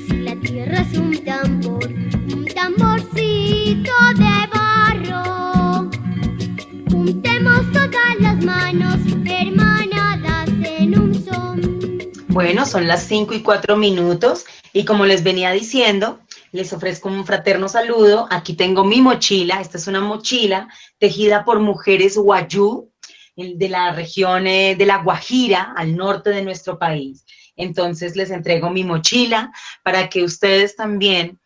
Si la tierra es un tamborcito de barro, juntemos todas las manos hermanadas en un son. Bueno, son las 5:04 y como les venía diciendo, les ofrezco un fraterno saludo. Aquí tengo mi mochila. Esta es una mochila tejida por mujeres wayú de la región de La Guajira, al norte de nuestro país. Entonces les entrego mi mochila para que ustedes también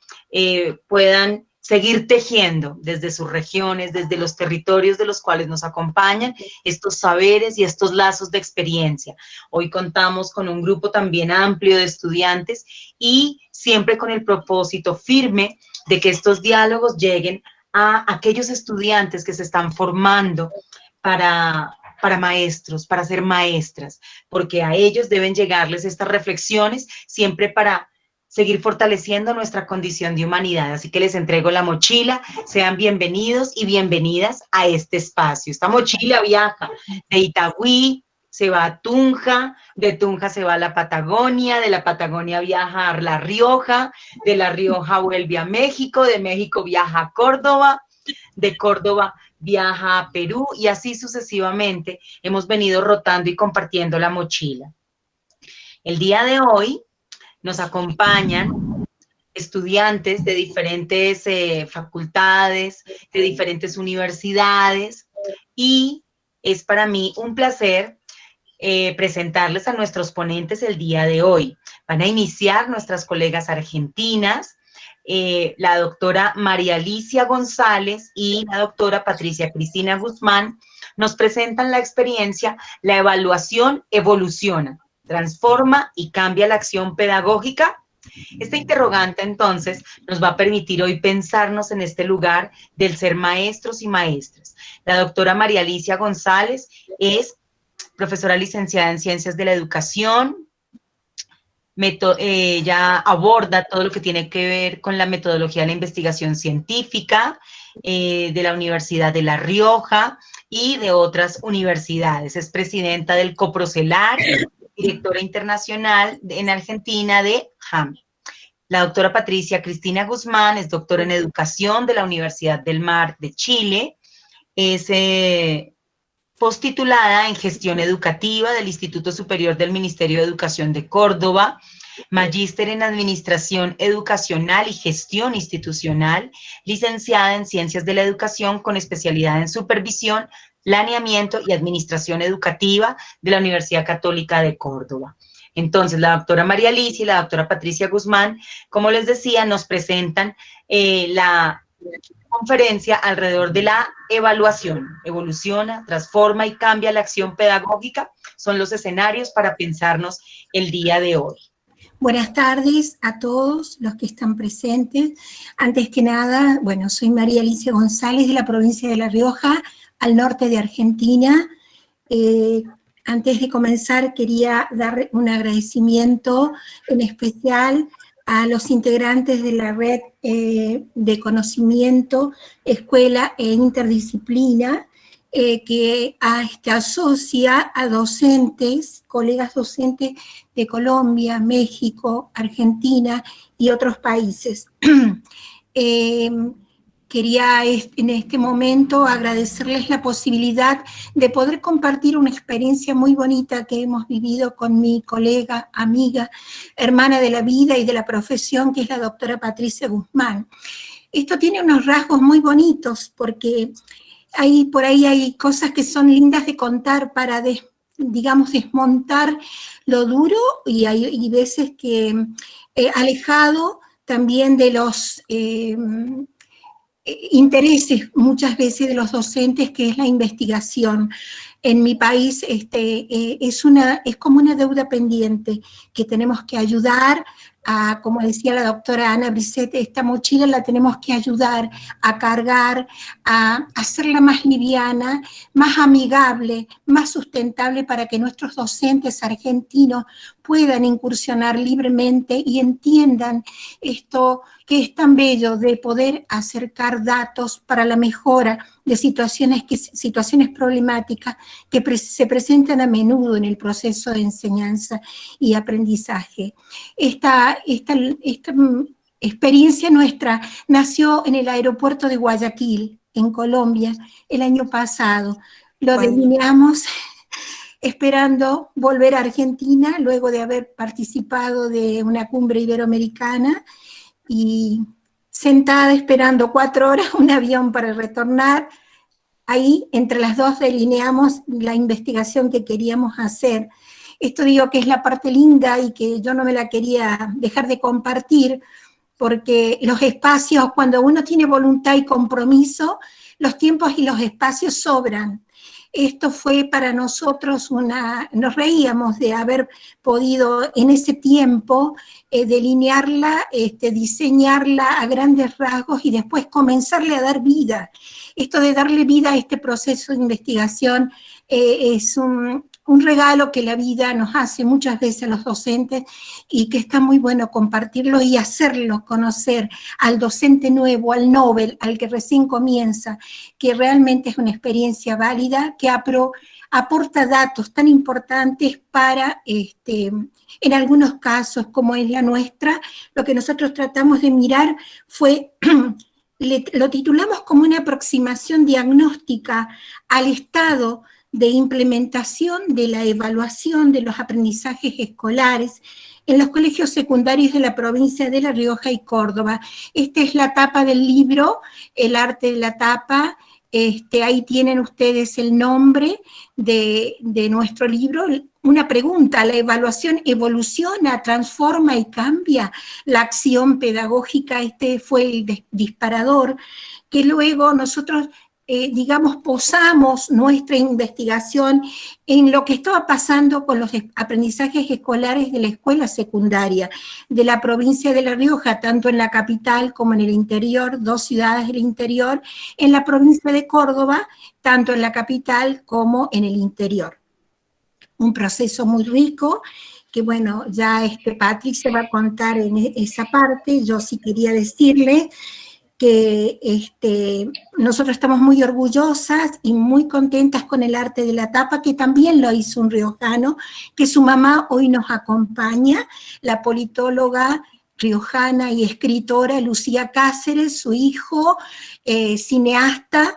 puedan seguir tejiendo desde sus regiones, desde los territorios de los cuales nos acompañan, estos saberes y estos lazos de experiencia. Hoy contamos con un grupo también amplio de estudiantes y siempre con el propósito firme de que estos diálogos lleguen a aquellos estudiantes que se están formando para maestros, para ser maestras, porque a ellos deben llegarles estas reflexiones siempre para seguir fortaleciendo nuestra condición de humanidad. Así que les entrego la mochila. Sean bienvenidos y bienvenidas a este espacio. Esta mochila viaja de Itagüí, se va a Tunja, de Tunja se va a la Patagonia, de la Patagonia viaja a La Rioja, de La Rioja vuelve a México, de México viaja a Córdoba, de Córdoba viaja a Perú y así sucesivamente hemos venido rotando y compartiendo la mochila. El día de hoy nos acompañan estudiantes de diferentes facultades, de diferentes universidades y es para mí un placer presentarles a nuestros ponentes el día de hoy. Van a iniciar nuestras colegas argentinas, la doctora María Alicia González y la doctora Patricia Cristina Guzmán. Nos presentan la experiencia La evaluación evoluciona, transforma y cambia la acción pedagógica. Esta interrogante, entonces, nos va a permitir hoy pensarnos en este lugar del ser maestros y maestras. La doctora María Alicia González es profesora licenciada en Ciencias de la Educación. Ella aborda todo lo que tiene que ver con la metodología de la investigación científica de la Universidad de La Rioja y de otras universidades. Es presidenta del COPROCELAR, directora internacional en Argentina de JAME. La doctora Patricia Cristina Guzmán es doctora en educación de la Universidad del Mar de Chile. Es posttitulada en gestión educativa del Instituto Superior del Ministerio de Educación de Córdoba, magíster en administración educacional y gestión institucional, licenciada en ciencias de la educación con especialidad en supervisión, planeamiento y administración educativa de la Universidad Católica de Córdoba. Entonces, la doctora María Alicia y la doctora Patricia Guzmán, como les decía, nos presentan la conferencia alrededor de la evaluación. Evoluciona, transforma y cambia la acción pedagógica. Son los escenarios para pensarnos el día de hoy. Buenas tardes a todos los que están presentes. Antes que nada, bueno, soy María Alicia González de la provincia de La Rioja, al norte de Argentina. Antes de comenzar, quería dar un agradecimiento en especial a los integrantes de la red de conocimiento, escuela e interdisciplina, que asocia a docentes, colegas docentes de Colombia, México, Argentina y otros países. Quería en este momento agradecerles la posibilidad de poder compartir una experiencia muy bonita que hemos vivido con mi colega, amiga, hermana de la vida y de la profesión, que es la doctora Patricia Guzmán. Esto tiene unos rasgos muy bonitos porque por ahí hay cosas que son lindas de contar para, digamos, desmontar lo duro y hay veces que alejado también de los intereses muchas veces de los docentes, que es la investigación. En mi país es como una deuda pendiente que tenemos que ayudar a, como decía la doctora Ana Brisset, esta mochila la tenemos que ayudar a cargar, a hacerla más liviana, más amigable, más sustentable para que nuestros docentes argentinos puedan incursionar libremente y entiendan esto que es tan bello de poder acercar datos para la mejora de situaciones problemáticas que se presentan a menudo en el proceso de enseñanza y aprendizaje. Esta experiencia nuestra nació en el aeropuerto de Guayaquil, en Colombia, el año pasado. Lo delineamos esperando volver a Argentina, luego de haber participado de una cumbre iberoamericana, y sentada esperando 4 horas un avión para retornar. Ahí, entre las dos, delineamos la investigación que queríamos hacer. Esto digo que es la parte linda y que yo no me la quería dejar de compartir, porque los espacios, cuando uno tiene voluntad y compromiso, los tiempos y los espacios sobran. Esto fue para nosotros nos reíamos de haber podido en ese tiempo delinearla, diseñarla a grandes rasgos y después comenzarle a dar vida. Esto de darle vida a este proceso de investigación es un regalo que la vida nos hace muchas veces a los docentes y que está muy bueno compartirlo y hacerlo conocer al docente nuevo, al Nobel, al que recién comienza, que realmente es una experiencia válida, que aporta datos tan importantes para, en algunos casos, como es la nuestra, lo que nosotros tratamos de mirar fue, lo titulamos como una aproximación diagnóstica al estado de implementación de la evaluación de los aprendizajes escolares en los colegios secundarios de la provincia de La Rioja y Córdoba. Esta es la tapa del libro, el arte de la tapa. Ahí tienen ustedes el nombre de nuestro libro. Una pregunta: ¿la evaluación evoluciona, transforma y cambia la acción pedagógica? Este fue el disparador que luego nosotros posamos nuestra investigación en lo que estaba pasando con los aprendizajes escolares de la escuela secundaria de la provincia de La Rioja, tanto en la capital como en el interior, 2 ciudades del interior, en la provincia de Córdoba, tanto en la capital como en el interior. Un proceso muy rico, que bueno, ya Patrick se va a contar en esa parte. Yo sí quería decirle que nosotros estamos muy orgullosas y muy contentas con el arte de la tapa, que también lo hizo un riojano, que su mamá hoy nos acompaña, la politóloga riojana y escritora Lucía Cáceres, su hijo, cineasta.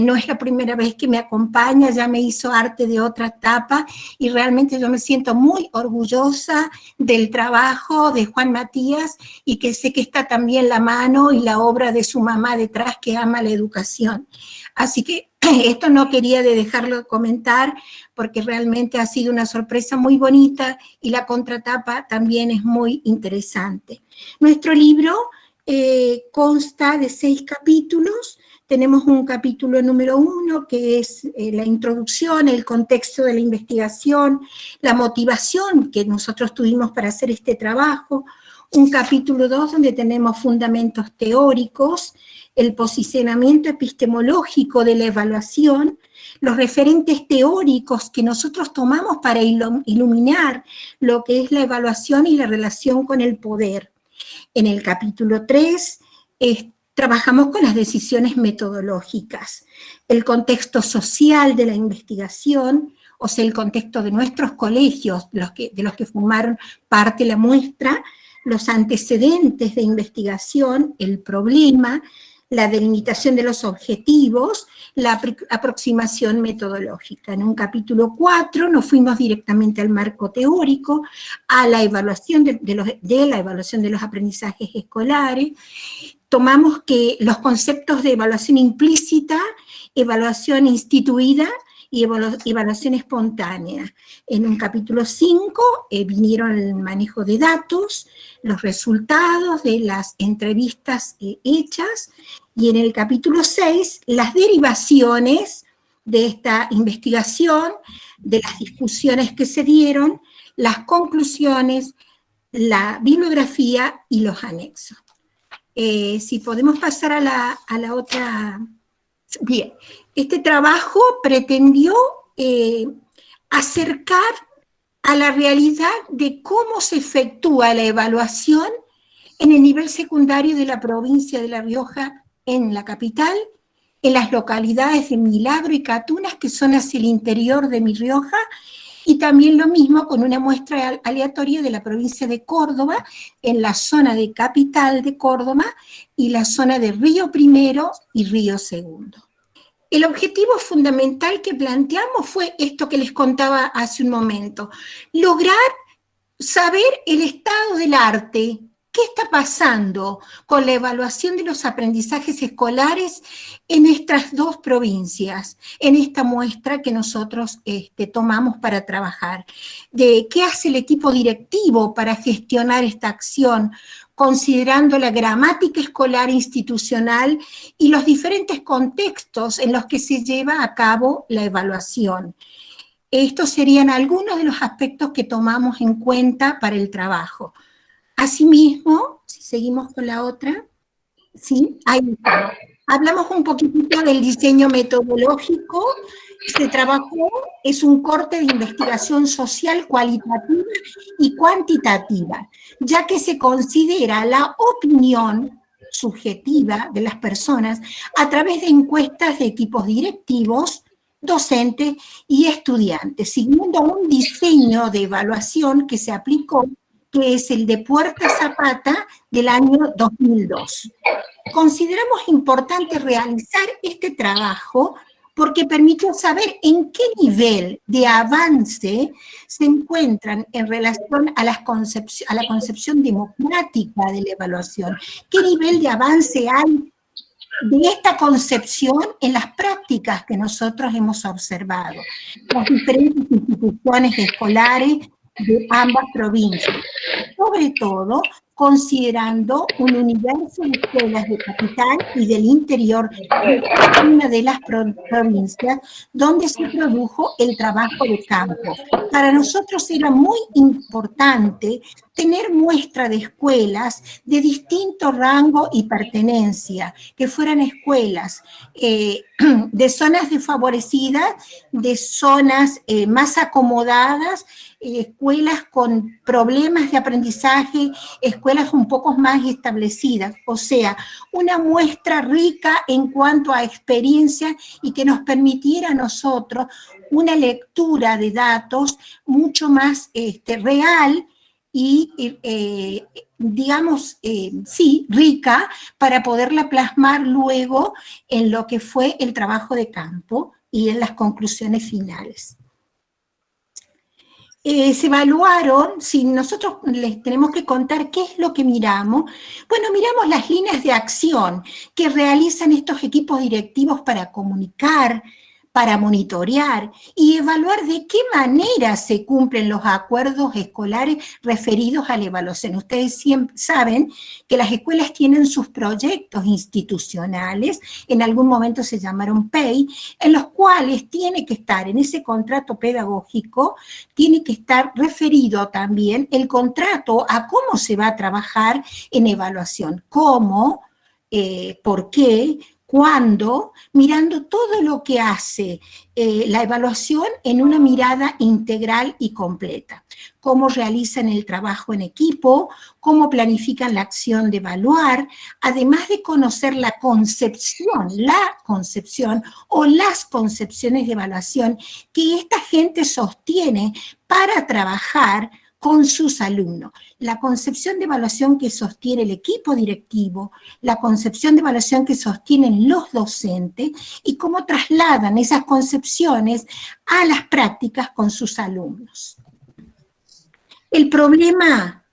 No es la primera vez que me acompaña, ya me hizo arte de otra tapa, y realmente yo me siento muy orgullosa del trabajo de Juan Matías, y que sé que está también la mano y la obra de su mamá detrás, que ama la educación. Así que esto no quería dejarlo de comentar, porque realmente ha sido una sorpresa muy bonita, y la contratapa también es muy interesante. Nuestro libro consta de 6 capítulos. Tenemos un capítulo número 1, que es la introducción, el contexto de la investigación, la motivación que nosotros tuvimos para hacer este trabajo. Un capítulo 2, donde tenemos fundamentos teóricos, el posicionamiento epistemológico de la evaluación, los referentes teóricos que nosotros tomamos para iluminar lo que es la evaluación y la relación con el poder. En el capítulo 3, trabajamos con las decisiones metodológicas, el contexto social de la investigación, o sea, el contexto de nuestros colegios, de los que formaron parte la muestra, los antecedentes de investigación, el problema, la delimitación de los objetivos, la aproximación metodológica. En un capítulo 4 nos fuimos directamente al marco teórico, a la evaluación de la evaluación de los aprendizajes escolares. Tomamos que los conceptos de evaluación implícita, evaluación instituida y evaluación espontánea. En un capítulo 5 vinieron el manejo de datos, los resultados de las entrevistas hechas, y en el capítulo 6, las derivaciones de esta investigación, de las discusiones que se dieron, las conclusiones, la bibliografía y los anexos. Si podemos pasar a la otra. Bien, este trabajo pretendió acercar a la realidad de cómo se efectúa la evaluación en el nivel secundario de la provincia de La Rioja, en la capital, en las localidades de Milagro y Catunas, que son hacia el interior de Mi Rioja, y también lo mismo con una muestra aleatoria de la provincia de Córdoba, en la zona de capital de Córdoba y la zona de Río Primero y Río Segundo. El objetivo fundamental que planteamos fue esto que les contaba hace un momento, lograr saber el estado del arte. ¿Qué está pasando con la evaluación de los aprendizajes escolares en estas dos provincias, en esta muestra que nosotros tomamos para trabajar? ¿De qué hace el equipo directivo para gestionar esta acción, considerando la gramática escolar institucional y los diferentes contextos en los que se lleva a cabo la evaluación? Estos serían algunos de los aspectos que tomamos en cuenta para el trabajo. Asimismo, si seguimos con la otra, sí, ahí está. Hablamos un poquitito del diseño metodológico. Se trabajó, es un corte de investigación social cualitativa y cuantitativa, ya que se considera la opinión subjetiva de las personas a través de encuestas de equipos directivos, docentes y estudiantes, siguiendo un diseño de evaluación que se aplicó, que es el de Puerta Zapata del año 2002. Consideramos importante realizar este trabajo porque permitió saber en qué nivel de avance se encuentran en relación a la concepción democrática de la evaluación, qué nivel de avance hay de esta concepción en las prácticas que nosotros hemos observado, las diferentes instituciones escolares de ambas provincias, sobre todo considerando un universo de escuelas de capital y del interior de una de las provincias donde se produjo el trabajo de campo. Para nosotros era muy importante tener muestra de escuelas de distinto rango y pertenencia, que fueran escuelas de zonas desfavorecidas, de zonas más acomodadas, escuelas con problemas de aprendizaje, escuelas un poco más establecidas, o sea, una muestra rica en cuanto a experiencia y que nos permitiera a nosotros una lectura de datos mucho más real y, digamos, sí, rica, para poderla plasmar luego en lo que fue el trabajo de campo y en las conclusiones finales. Se evaluaron, si nosotros les tenemos que contar qué es lo que miramos, bueno, miramos las líneas de acción que realizan estos equipos directivos para comunicar, para monitorear y evaluar de qué manera se cumplen los acuerdos escolares referidos a la evaluación. Ustedes siempre saben que las escuelas tienen sus proyectos institucionales, en algún momento se llamaron PEI, en los cuales tiene que estar en ese contrato pedagógico, tiene que estar referido también el contrato a cómo se va a trabajar en evaluación, cómo, por qué, cuándo, mirando todo lo que hace la evaluación en una mirada integral y completa. Cómo realizan el trabajo en equipo, cómo planifican la acción de evaluar, además de conocer la concepción o las concepciones de evaluación que esta gente sostiene para trabajar con sus alumnos. La concepción de evaluación que sostiene el equipo directivo, la concepción de evaluación que sostienen los docentes y cómo trasladan esas concepciones a las prácticas con sus alumnos. El problema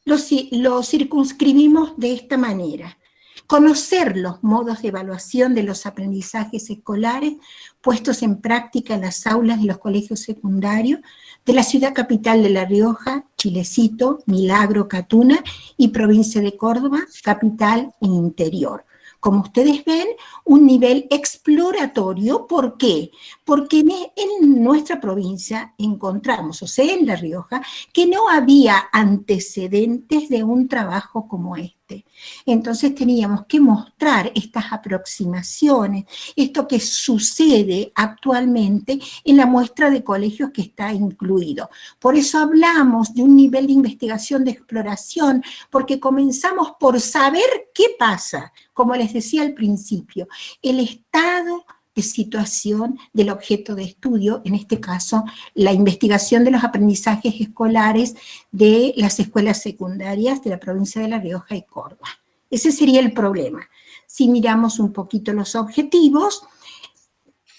lo circunscribimos de esta manera. Conocer los modos de evaluación de los aprendizajes escolares puestos en práctica en las aulas de los colegios secundarios de la ciudad capital de La Rioja, Chilecito, Milagro, Catuna y provincia de Córdoba, capital e interior. Como ustedes ven, un nivel exploratorio. ¿Por qué? Porque en nuestra provincia encontramos, o sea, en La Rioja, que no había antecedentes de un trabajo como este. docente. Entonces teníamos que mostrar estas aproximaciones, esto que sucede actualmente en la muestra de colegios que está incluido. Por eso hablamos de un nivel de investigación, de exploración, porque comenzamos por saber qué pasa, como les decía al principio, el estado de situación del objeto de estudio, en este caso, la investigación de los aprendizajes escolares de las escuelas secundarias de la provincia de La Rioja y Córdoba. Ese sería el problema. Si miramos un poquito los objetivos,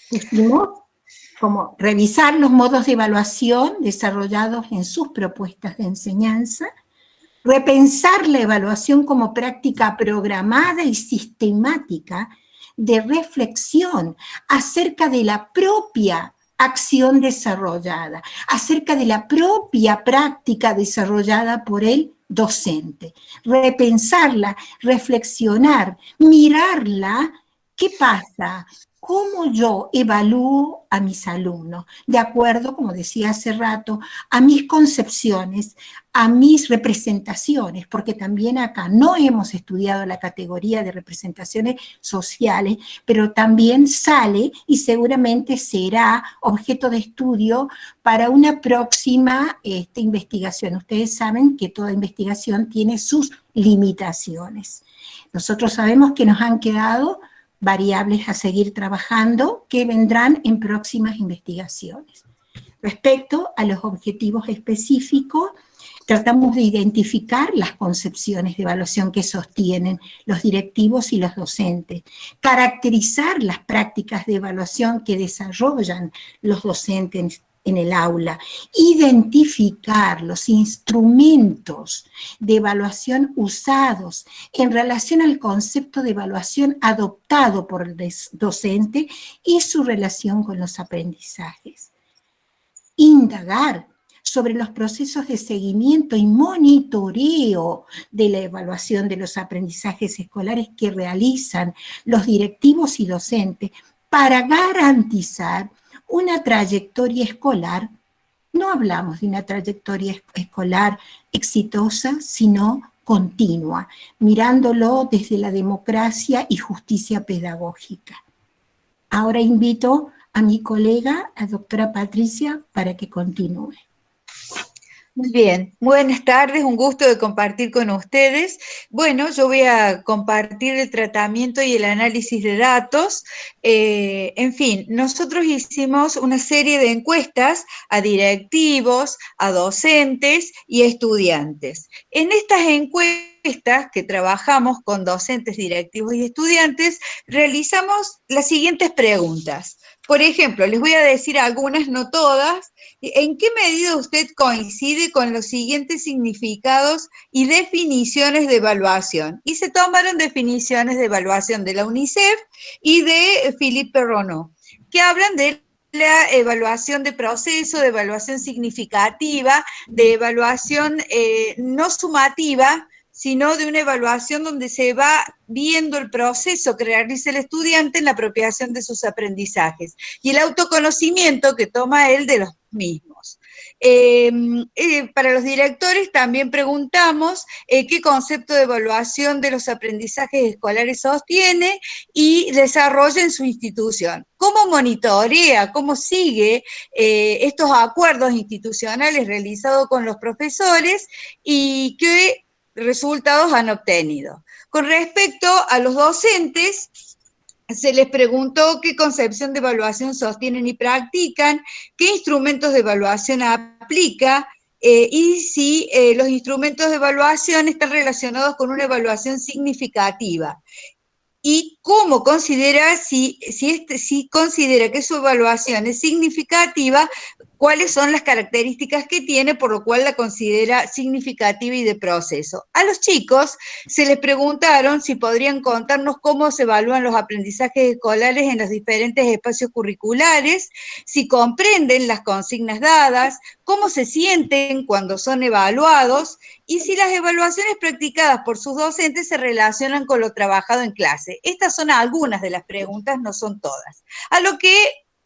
pusimos como revisar los modos de evaluación desarrollados en sus propuestas de enseñanza, repensar la evaluación como práctica programada y sistemática de reflexión acerca de la propia acción desarrollada, acerca de la propia práctica desarrollada por el docente. Repensarla, reflexionar, mirarla, ¿qué pasa? ¿Cómo yo evalúo a mis alumnos? De acuerdo, como decía hace rato, a mis concepciones, a mis representaciones, porque también acá no hemos estudiado la categoría de representaciones sociales, pero también sale y seguramente será objeto de estudio para una próxima investigación. Ustedes saben que toda investigación tiene sus limitaciones. Nosotros sabemos que nos han quedado variables a seguir trabajando que vendrán en próximas investigaciones. Respecto a los objetivos específicos, tratamos de identificar las concepciones de evaluación que sostienen los directivos y los docentes, caracterizar las prácticas de evaluación que desarrollan los docentes en el aula, identificar los instrumentos de evaluación usados en relación al concepto de evaluación adoptado por el docente y su relación con los aprendizajes. Indagar sobre los procesos de seguimiento y monitoreo de la evaluación de los aprendizajes escolares que realizan los directivos y docentes para garantizar una trayectoria escolar. No hablamos de una trayectoria escolar exitosa, sino continua, mirándolo desde la democracia y justicia pedagógica. Ahora invito a mi colega, la doctora Patricia, para que continúe. Muy bien, buenas tardes, un gusto de compartir con ustedes. Bueno, yo voy a compartir el tratamiento y el análisis de datos. En fin, nosotros hicimos una serie de encuestas a directivos, a docentes y a estudiantes. En estas encuestas que trabajamos con docentes, directivos y estudiantes, realizamos las siguientes preguntas. Por ejemplo, les voy a decir algunas, no todas. ¿En qué medida usted coincide con los siguientes significados y definiciones de evaluación? Y se tomaron definiciones de evaluación de la UNICEF y de Philippe Renaud, que hablan de la evaluación de proceso, de evaluación significativa, de evaluación no sumativa, sino de una evaluación donde se va viendo el proceso que realiza el estudiante en la apropiación de sus aprendizajes y el autoconocimiento que toma él de los mismos. Para los directores también preguntamos qué concepto de evaluación de los aprendizajes escolares sostiene y desarrolla en su institución. ¿Cómo monitorea, cómo sigue estos acuerdos institucionales realizados con los profesores y qué resultados han obtenido? Con respecto a los docentes, se les preguntó qué concepción de evaluación sostienen y practican, qué instrumentos de evaluación aplica y si los instrumentos de evaluación están relacionados con una evaluación significativa. Y cómo considera, si considera que su evaluación es significativa, cuáles son las características que tiene, por lo cual la considera significativa y de proceso. A los chicos se les preguntaron si podrían contarnos cómo se evalúan los aprendizajes escolares en los diferentes espacios curriculares, si comprenden las consignas dadas, cómo se sienten cuando son evaluados y si las evaluaciones practicadas por sus docentes se relacionan con lo trabajado en clase. Estas son algunas de las preguntas, no son todas. A lo que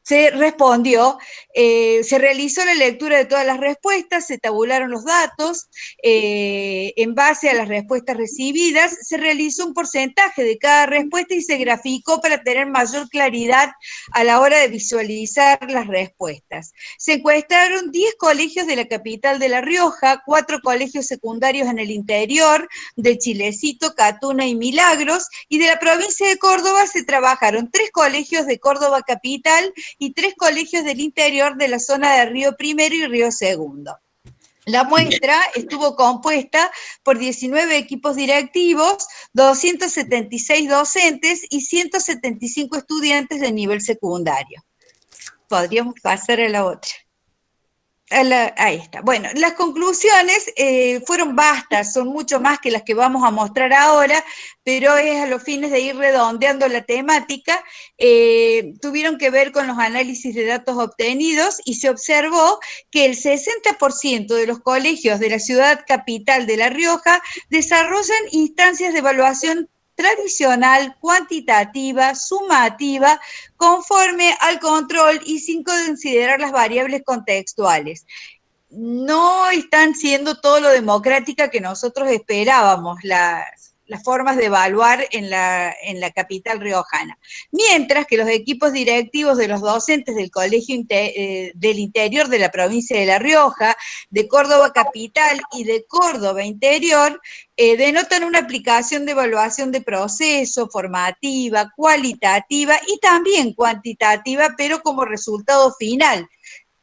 se respondió, se realizó la lectura de todas las respuestas, se tabularon los datos, en base a las respuestas recibidas, se realizó un porcentaje de cada respuesta y se graficó para tener mayor claridad a la hora de visualizar las respuestas. Se encuestaron 10 colegios de la capital de La Rioja, 4 colegios secundarios en el interior, de Chilecito, Catuna y Milagros, y de la provincia de Córdoba se trabajaron 3 colegios de Córdoba capital y 3 colegios del interior de la zona de Río Primero y Río Segundo. La muestra estuvo compuesta por 19 equipos directivos, 276 docentes y 175 estudiantes de nivel secundario. Podríamos pasar a la otra. Ahí está. Bueno, las conclusiones fueron vastas, son mucho más que las que vamos a mostrar ahora, pero es a los fines de ir redondeando la temática. Tuvieron que ver con los análisis de datos obtenidos y se observó que el 60% de los colegios de la ciudad capital de La Rioja desarrollan instancias de evaluación tradicional, cuantitativa, sumativa, conforme al control y sin considerar las variables contextuales. No están siendo todo lo democrática que nosotros esperábamos las formas de evaluar en la capital riojana. Mientras que los equipos directivos de los docentes del colegio del interior de la provincia de La Rioja, de Córdoba capital y de Córdoba interior, denotan una aplicación de evaluación de proceso, formativa, cualitativa y también cuantitativa, pero como resultado final.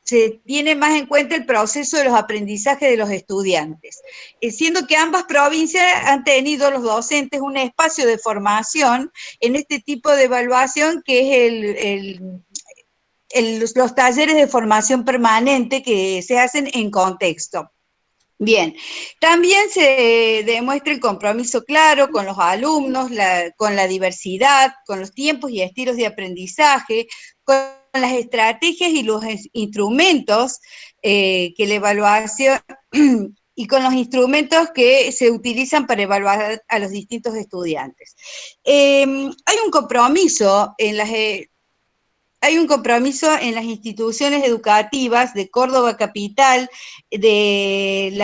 Se tiene más en cuenta el proceso de los aprendizajes de los estudiantes, siendo que ambas provincias han tenido los docentes un espacio de formación en este tipo de evaluación que es los talleres de formación permanente que se hacen en contexto. Bien, también se demuestra el compromiso claro con los alumnos, con la diversidad, con los tiempos y estilos de aprendizaje, con las estrategias y los instrumentos que la evaluación y con los instrumentos que se utilizan para evaluar a los distintos estudiantes. Hay un compromiso en las instituciones educativas de Córdoba capital, del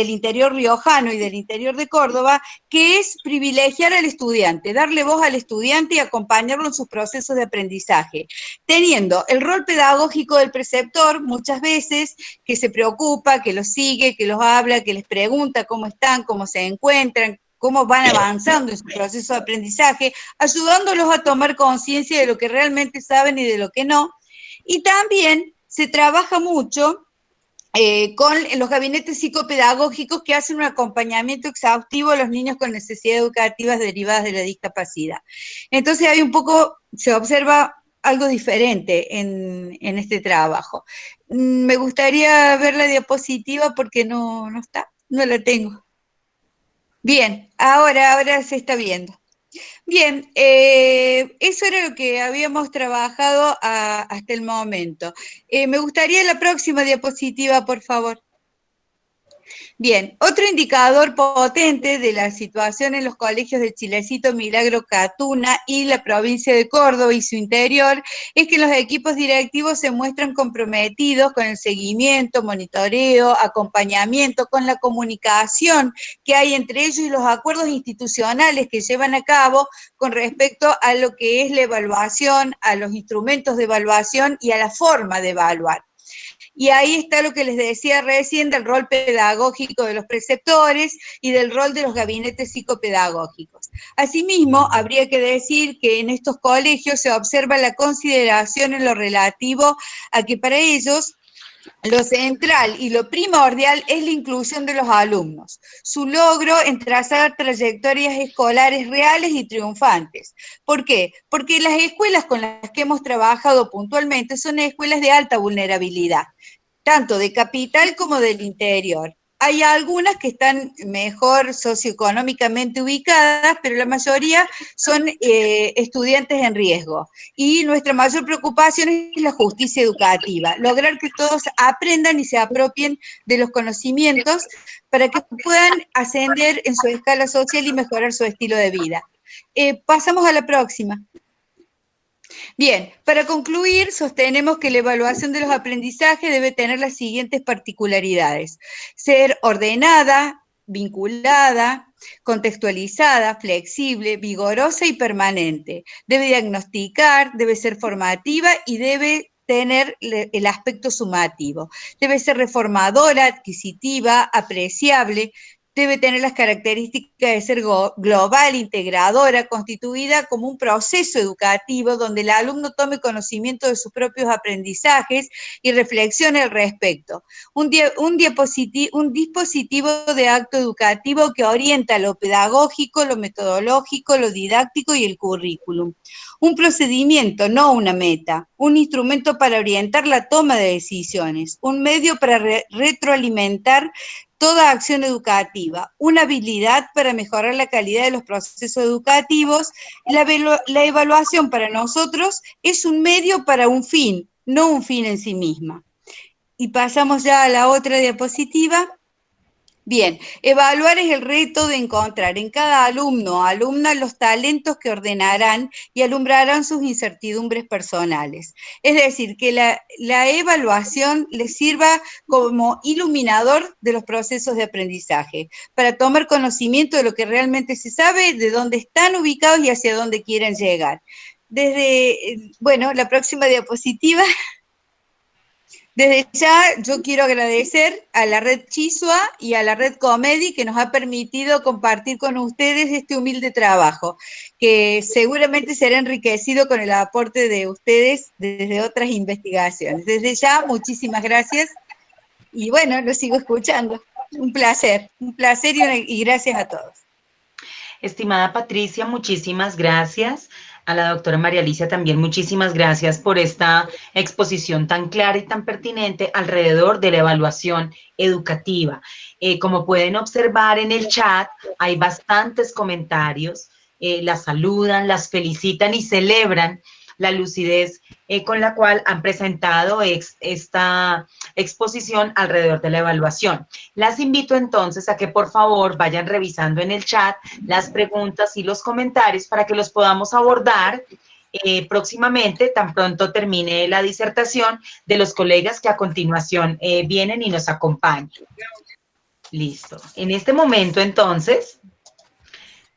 interior riojano y del interior de Córdoba, que es privilegiar al estudiante, darle voz al estudiante y acompañarlo en sus procesos de aprendizaje, teniendo el rol pedagógico del preceptor muchas veces, que se preocupa, que los sigue, que los habla, que les pregunta cómo están, cómo se encuentran, cómo van avanzando en su proceso de aprendizaje, ayudándolos a tomar conciencia de lo que realmente saben y de lo que no. Y también se trabaja mucho con los gabinetes psicopedagógicos que hacen un acompañamiento exhaustivo a los niños con necesidades educativas derivadas de la discapacidad. Entonces hay un poco, se observa algo diferente en este trabajo. Me gustaría ver la diapositiva porque no está, no la tengo. Bien, ahora se está viendo. Bien, eso era lo que habíamos trabajado hasta el momento. Me gustaría la próxima diapositiva, por favor. Bien, otro indicador potente de la situación en los colegios de Chilecito, Milagro, Catuna y la provincia de Córdoba y su interior es que los equipos directivos se muestran comprometidos con el seguimiento, monitoreo, acompañamiento, con la comunicación que hay entre ellos y los acuerdos institucionales que llevan a cabo con respecto a lo que es la evaluación, a los instrumentos de evaluación y a la forma de evaluar. Y ahí está lo que les decía recién del rol pedagógico de los preceptores y del rol de los gabinetes psicopedagógicos. Asimismo, habría que decir que en estos colegios se observa la consideración en lo relativo a que para ellos lo central y lo primordial es la inclusión de los alumnos, su logro en trazar trayectorias escolares reales y triunfantes. ¿Por qué? Porque las escuelas con las que hemos trabajado puntualmente son escuelas de alta vulnerabilidad, tanto de capital como del interior. Hay algunas que están mejor socioeconómicamente ubicadas, pero la mayoría son estudiantes en riesgo. Y nuestra mayor preocupación es la justicia educativa, lograr que todos aprendan y se apropien de los conocimientos para que puedan ascender en su escala social y mejorar su estilo de vida. Pasamos a la próxima. Bien, para concluir, sostenemos que la evaluación de los aprendizajes debe tener las siguientes particularidades: ser ordenada, vinculada, contextualizada, flexible, vigorosa y permanente. Debe diagnosticar, debe ser formativa y debe tener el aspecto sumativo. Debe ser reformadora, adquisitiva, apreciable. Debe tener las características de ser global, integradora, constituida como un proceso educativo donde el alumno tome conocimiento de sus propios aprendizajes y reflexione al respecto. Un dispositivo de acto educativo que orienta lo pedagógico, lo metodológico, lo didáctico y el currículum. Un procedimiento, no una meta. Un instrumento para orientar la toma de decisiones. Un medio para retroalimentar toda acción educativa, una habilidad para mejorar la calidad de los procesos educativos. La evaluación para nosotros es un medio para un fin, no un fin en sí misma. Y pasamos ya a la otra diapositiva. Bien, evaluar es el reto de encontrar en cada alumno o alumna los talentos que ordenarán y alumbrarán sus incertidumbres personales. Es decir, que la evaluación les sirva como iluminador de los procesos de aprendizaje, para tomar conocimiento de lo que realmente se sabe, de dónde están ubicados y hacia dónde quieren llegar. Bueno, la próxima diapositiva. Desde ya yo quiero agradecer a la Red Chisua y a la Red Comedy que nos ha permitido compartir con ustedes este humilde trabajo, que seguramente será enriquecido con el aporte de ustedes desde otras investigaciones. Desde ya, muchísimas gracias y bueno, lo sigo escuchando. Un placer y gracias a todos. Estimada Patricia, muchísimas gracias. A la doctora María Alicia también muchísimas gracias por esta exposición tan clara y tan pertinente alrededor de la evaluación educativa. Como pueden observar en el chat, hay bastantes comentarios, las saludan, las felicitan y celebran la lucidez con la cual han presentado esta exposición alrededor de la evaluación. Las invito entonces a que por favor vayan revisando en el chat las preguntas y los comentarios para que los podamos abordar próximamente, tan pronto termine la disertación de los colegas que a continuación vienen y nos acompañan. Listo. En este momento entonces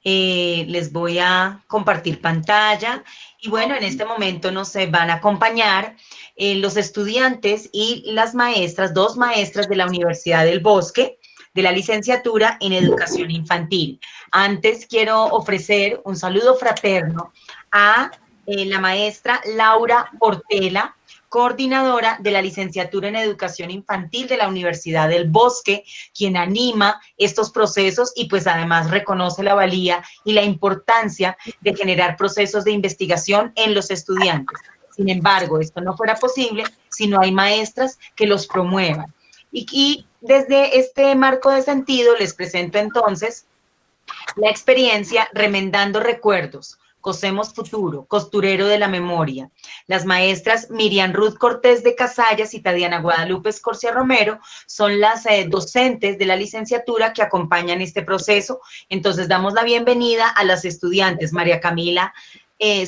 les voy a compartir pantalla. Y bueno, en este momento nos van a acompañar los estudiantes y las maestras, dos maestras de la Universidad del Bosque, de la licenciatura en Educación Infantil. Antes quiero ofrecer un saludo fraterno a la maestra Laura Portela, coordinadora de la licenciatura en Educación Infantil de la Universidad del Bosque, quien anima estos procesos y pues además reconoce la valía y la importancia de generar procesos de investigación en los estudiantes. Sin embargo, esto no fuera posible si no hay maestras que los promuevan. Y desde este marco de sentido les presento entonces la experiencia Remendando Recuerdos, Cosemos Futuro, Costurero de la Memoria. Las maestras Miriam Ruth Cortés de Casallas y Tatiana Guadalupe Escorcia Romero son las docentes de la licenciatura que acompañan este proceso. Entonces damos la bienvenida a las estudiantes María Camila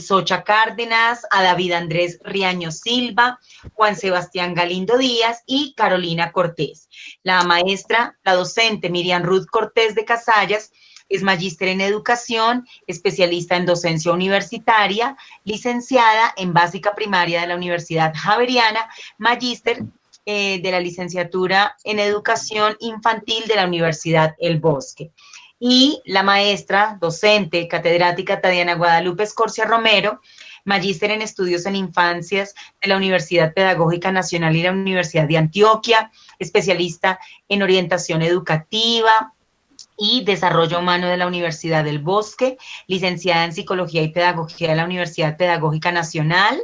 Socha Cárdenas, a David Andrés Riaño Silva, Juan Sebastián Galindo Díaz y Carolina Cortés. La maestra, la docente Miriam Ruth Cortés de Casallas es magíster en educación, especialista en docencia universitaria, licenciada en básica primaria de la Universidad Javeriana, magíster de la licenciatura en educación infantil de la Universidad El Bosque. Y la maestra, docente, catedrática Tatiana Guadalupe Escorcia Romero, magíster en estudios en infancias de la Universidad Pedagógica Nacional y la Universidad de Antioquia, especialista en orientación educativa y desarrollo humano de la Universidad del Bosque, licenciada en psicología y pedagogía de la Universidad Pedagógica Nacional.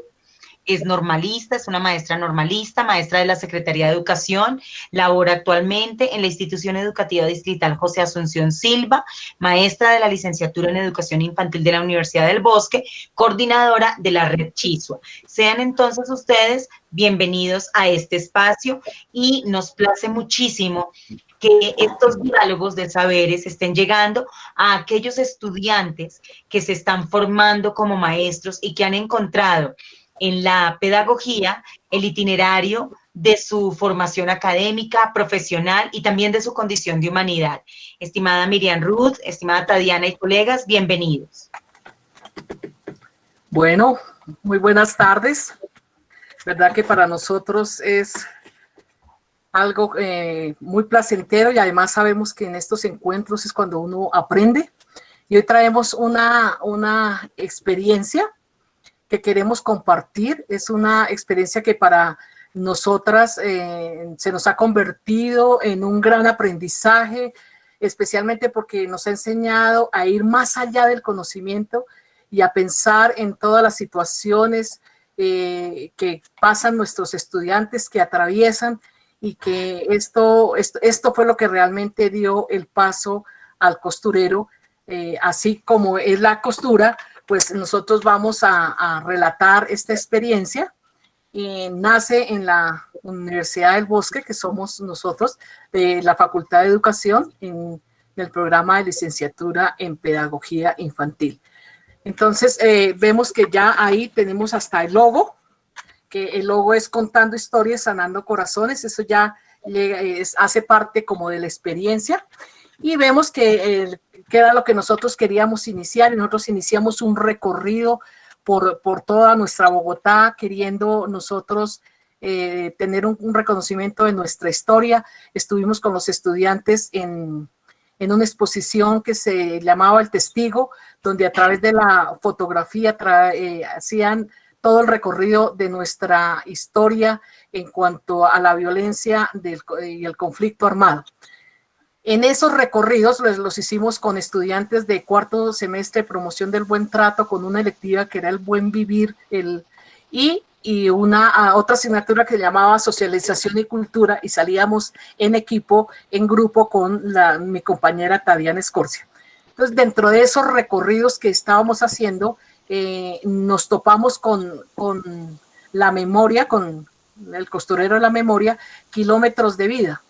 Es normalista, es una maestra normalista, maestra de la Secretaría de Educación, labora actualmente en la Institución Educativa Distrital José Asunción Silva, maestra de la licenciatura en Educación Infantil de la Universidad del Bosque, coordinadora de la Red Chisua. Sean entonces ustedes bienvenidos a este espacio y nos place muchísimo que estos diálogos de saberes estén llegando a aquellos estudiantes que se están formando como maestros y que han encontrado en la pedagogía el itinerario de su formación académica, profesional y también de su condición de humanidad. Estimada Miriam Ruth, estimada Tatiana y colegas, bienvenidos. Bueno, muy buenas tardes. Verdad que para nosotros es algo muy placentero y además sabemos que en estos encuentros es cuando uno aprende. Y hoy traemos una experiencia que queremos compartir. Es una experiencia que para nosotras se nos ha convertido en un gran aprendizaje, especialmente porque nos ha enseñado a ir más allá del conocimiento y a pensar en todas las situaciones que pasan nuestros estudiantes, que atraviesan, y que esto fue lo que realmente dio el paso al costurero. Así como es la costura, pues nosotros vamos a relatar esta experiencia. Nace en la Universidad del Bosque, que somos nosotros, de la Facultad de Educación, en el programa de licenciatura en Pedagogía Infantil. Entonces, vemos que ya ahí tenemos hasta el logo, que el logo es Contando Historias, Sanando Corazones. Eso ya hace parte como de la experiencia. Y vemos que era lo que nosotros queríamos iniciar, y nosotros iniciamos un recorrido por toda nuestra Bogotá, queriendo nosotros tener un reconocimiento de nuestra historia. Estuvimos con los estudiantes en una exposición que se llamaba El Testigo, donde a través de la fotografía hacían todo el recorrido de nuestra historia en cuanto a la violencia y el conflicto armado. En esos recorridos los hicimos con estudiantes de cuarto semestre de promoción del buen trato, con una electiva que era el buen vivir, y una otra asignatura que se llamaba socialización y cultura, y salíamos en equipo, en grupo, con mi compañera Tatiana Escorcia. Entonces, dentro de esos recorridos que estábamos haciendo, nos topamos con la memoria, con el costurero de la memoria, Kilómetros de Vida,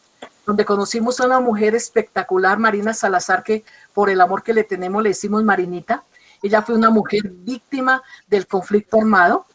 donde conocimos a una mujer espectacular, Marina Salazar, que por el amor que le tenemos le decimos Marinita. Ella fue una mujer víctima del conflicto armado.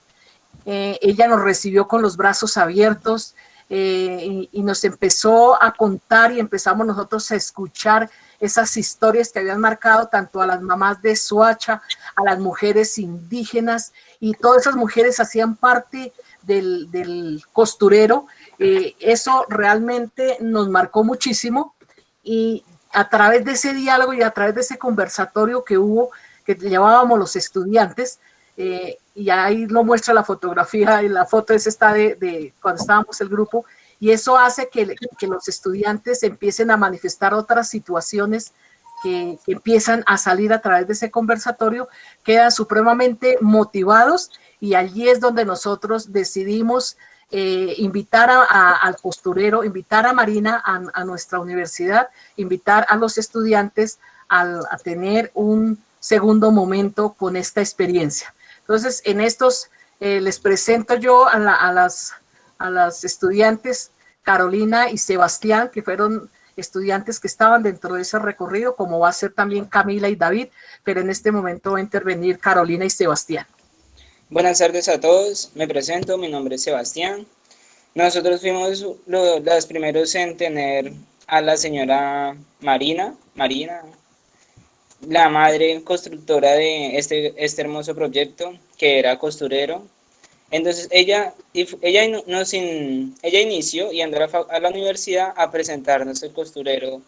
Ella nos recibió con los brazos abiertos y nos empezó a contar, y empezamos nosotros a escuchar esas historias que habían marcado tanto a las mamás de Soacha, a las mujeres indígenas, y todas esas mujeres hacían parte del costurero. Eso realmente nos marcó muchísimo, y a través de ese diálogo y a través de ese conversatorio que hubo, que llevábamos los estudiantes, y ahí lo muestra la fotografía, y la foto esa está de cuando estábamos el grupo, y eso hace que los estudiantes empiecen a manifestar otras situaciones que empiezan a salir a través de ese conversatorio, quedan supremamente motivados, y allí es donde nosotros decidimos invitar al costurero, invitar a Marina a nuestra universidad, invitar a los estudiantes a tener un segundo momento con esta experiencia. Entonces, en estos les presento yo a las estudiantes Carolina y Sebastián, que fueron estudiantes que estaban dentro de ese recorrido, como va a ser también Camila y David, pero en este momento va a intervenir Carolina y Sebastián. Buenas tardes a todos, me presento, mi nombre es Sebastián. Nosotros fuimos los primeros en tener a la señora Marina, la madre constructora de este hermoso proyecto, que era costurero. Entonces ella inició y andó a la universidad a presentarnos el costurero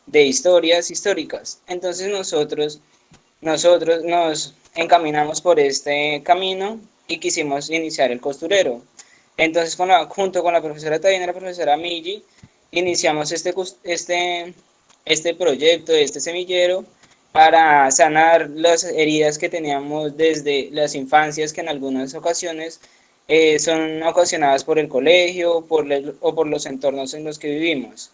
de historias históricas. Entonces nosotros nos encaminamos por este camino y quisimos iniciar el costurero. Entonces junto con la profesora Tatiana y la profesora Migi, iniciamos este proyecto, este semillero, para sanar las heridas que teníamos desde las infancias, que en algunas ocasiones son ocasionadas por el colegio o por los entornos en los que vivimos.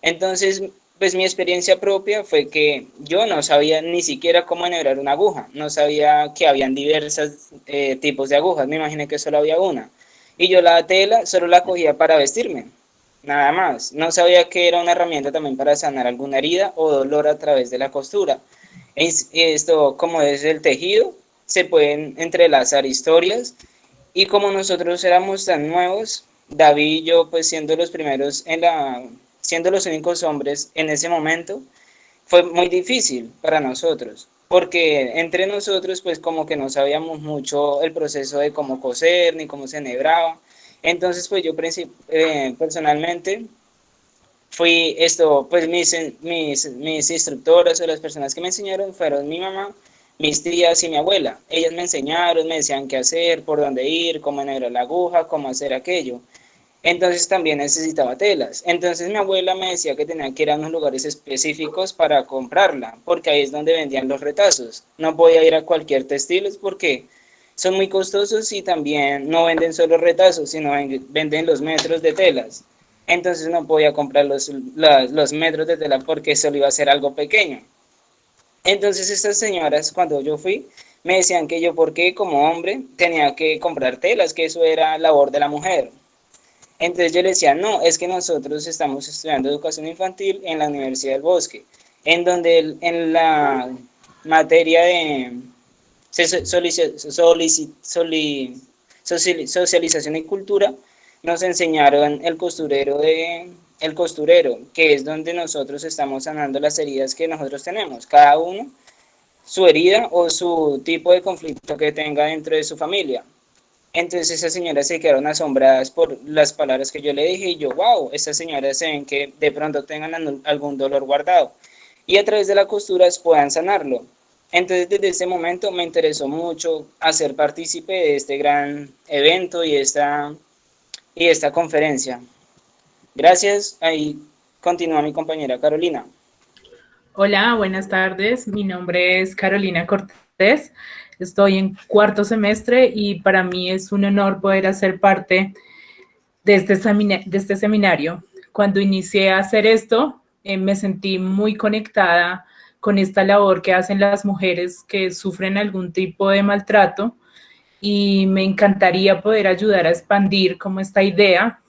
Entonces, pues mi experiencia propia fue que yo no sabía ni siquiera cómo enhebrar una aguja, no sabía que habían diversos tipos de agujas, me imaginé que solo había una, y yo la tela solo la cogía para vestirme. nada más. No sabía que era una herramienta también para sanar alguna herida o dolor a través de la costura. Esto, como es el tejido, se pueden entrelazar historias, y como nosotros éramos tan nuevos, David y yo, pues siendo los primeros siendo los únicos hombres en ese momento, fue muy difícil para nosotros, porque entre nosotros pues como que no sabíamos mucho el proceso de cómo coser ni cómo se enhebraba. Entonces pues yo personalmente fui pues mis instructoras o las personas que me enseñaron fueron mi mamá, mis tías y mi abuela. Ellas me enseñaron, me decían qué hacer, por dónde ir, cómo enhebrar la aguja, cómo hacer aquello. Entonces también necesitaba telas. Entonces mi abuela me decía que tenía que ir a unos lugares específicos para comprarla, porque ahí es donde vendían los retazos. No podía ir a cualquier textiles porque son muy costosos y también no venden solo retazos, sino venden los metros de telas. Entonces no podía comprar los metros de tela porque solo iba a ser algo pequeño. Entonces estas señoras, cuando yo fui, me decían que yo, porque como hombre, tenía que comprar telas, que eso era labor de la mujer. Entonces yo le decía, no, es que nosotros estamos estudiando educación infantil en la Universidad del Bosque, en donde en la materia de socialización y cultura nos enseñaron el costurero, que es donde nosotros estamos sanando las heridas que nosotros tenemos, cada uno su herida o su tipo de conflicto que tenga dentro de su familia. Entonces esas señoras se quedaron asombradas por las palabras que yo le dije, y yo, wow, estas señoras se ven que de pronto tengan algún dolor guardado y a través de la costura puedan sanarlo. Entonces desde ese momento me interesó mucho hacer partícipe de este gran evento y esta conferencia. Gracias, ahí continúa mi compañera Carolina. Hola, buenas tardes. Mi nombre es Carolina Cortés. Estoy en cuarto semestre y para mí es un honor poder hacer parte de este seminario. Cuando inicié a hacer esto, me sentí muy conectada con esta labor que hacen las mujeres que sufren algún tipo de maltrato, y me encantaría poder ayudar a expandir como esta idea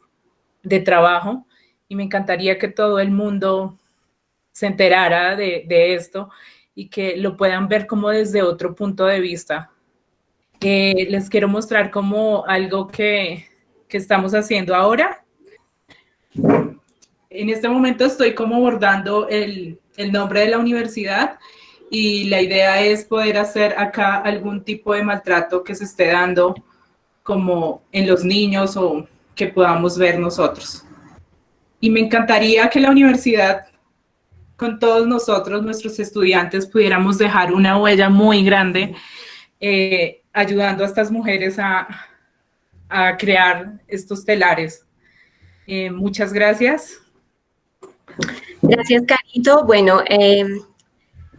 de trabajo, y me encantaría que todo el mundo se enterara de esto y que lo puedan ver como desde otro punto de vista. Les quiero mostrar como algo que estamos haciendo ahora. En este momento estoy como bordando el nombre de la universidad, y la idea es poder hacer acá algún tipo de maltrato que se esté dando como en los niños o que podamos ver nosotros. Y me encantaría que la universidad, con todos nosotros, nuestros estudiantes, pudiéramos dejar una huella muy grande ayudando a estas mujeres a crear estos telares. Muchas gracias. Gracias, Carito. Bueno,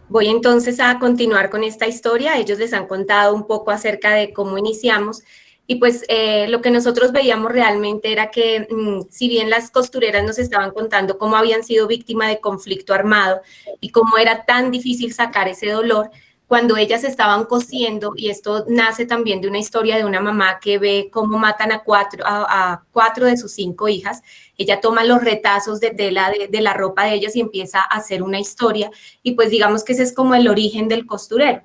voy entonces a continuar con esta historia. Ellos les han contado un poco acerca de cómo iniciamos. Y pues lo que nosotros veíamos realmente era que si bien las costureras nos estaban contando cómo habían sido víctimas de conflicto armado y cómo era tan difícil sacar ese dolor, cuando ellas estaban cosiendo, y esto nace también de una historia de una mamá que ve cómo matan a cuatro de sus 5 hijas, ella toma los retazos de tela de la ropa de ellas y empieza a hacer una historia, y pues digamos que ese es como el origen del costurero.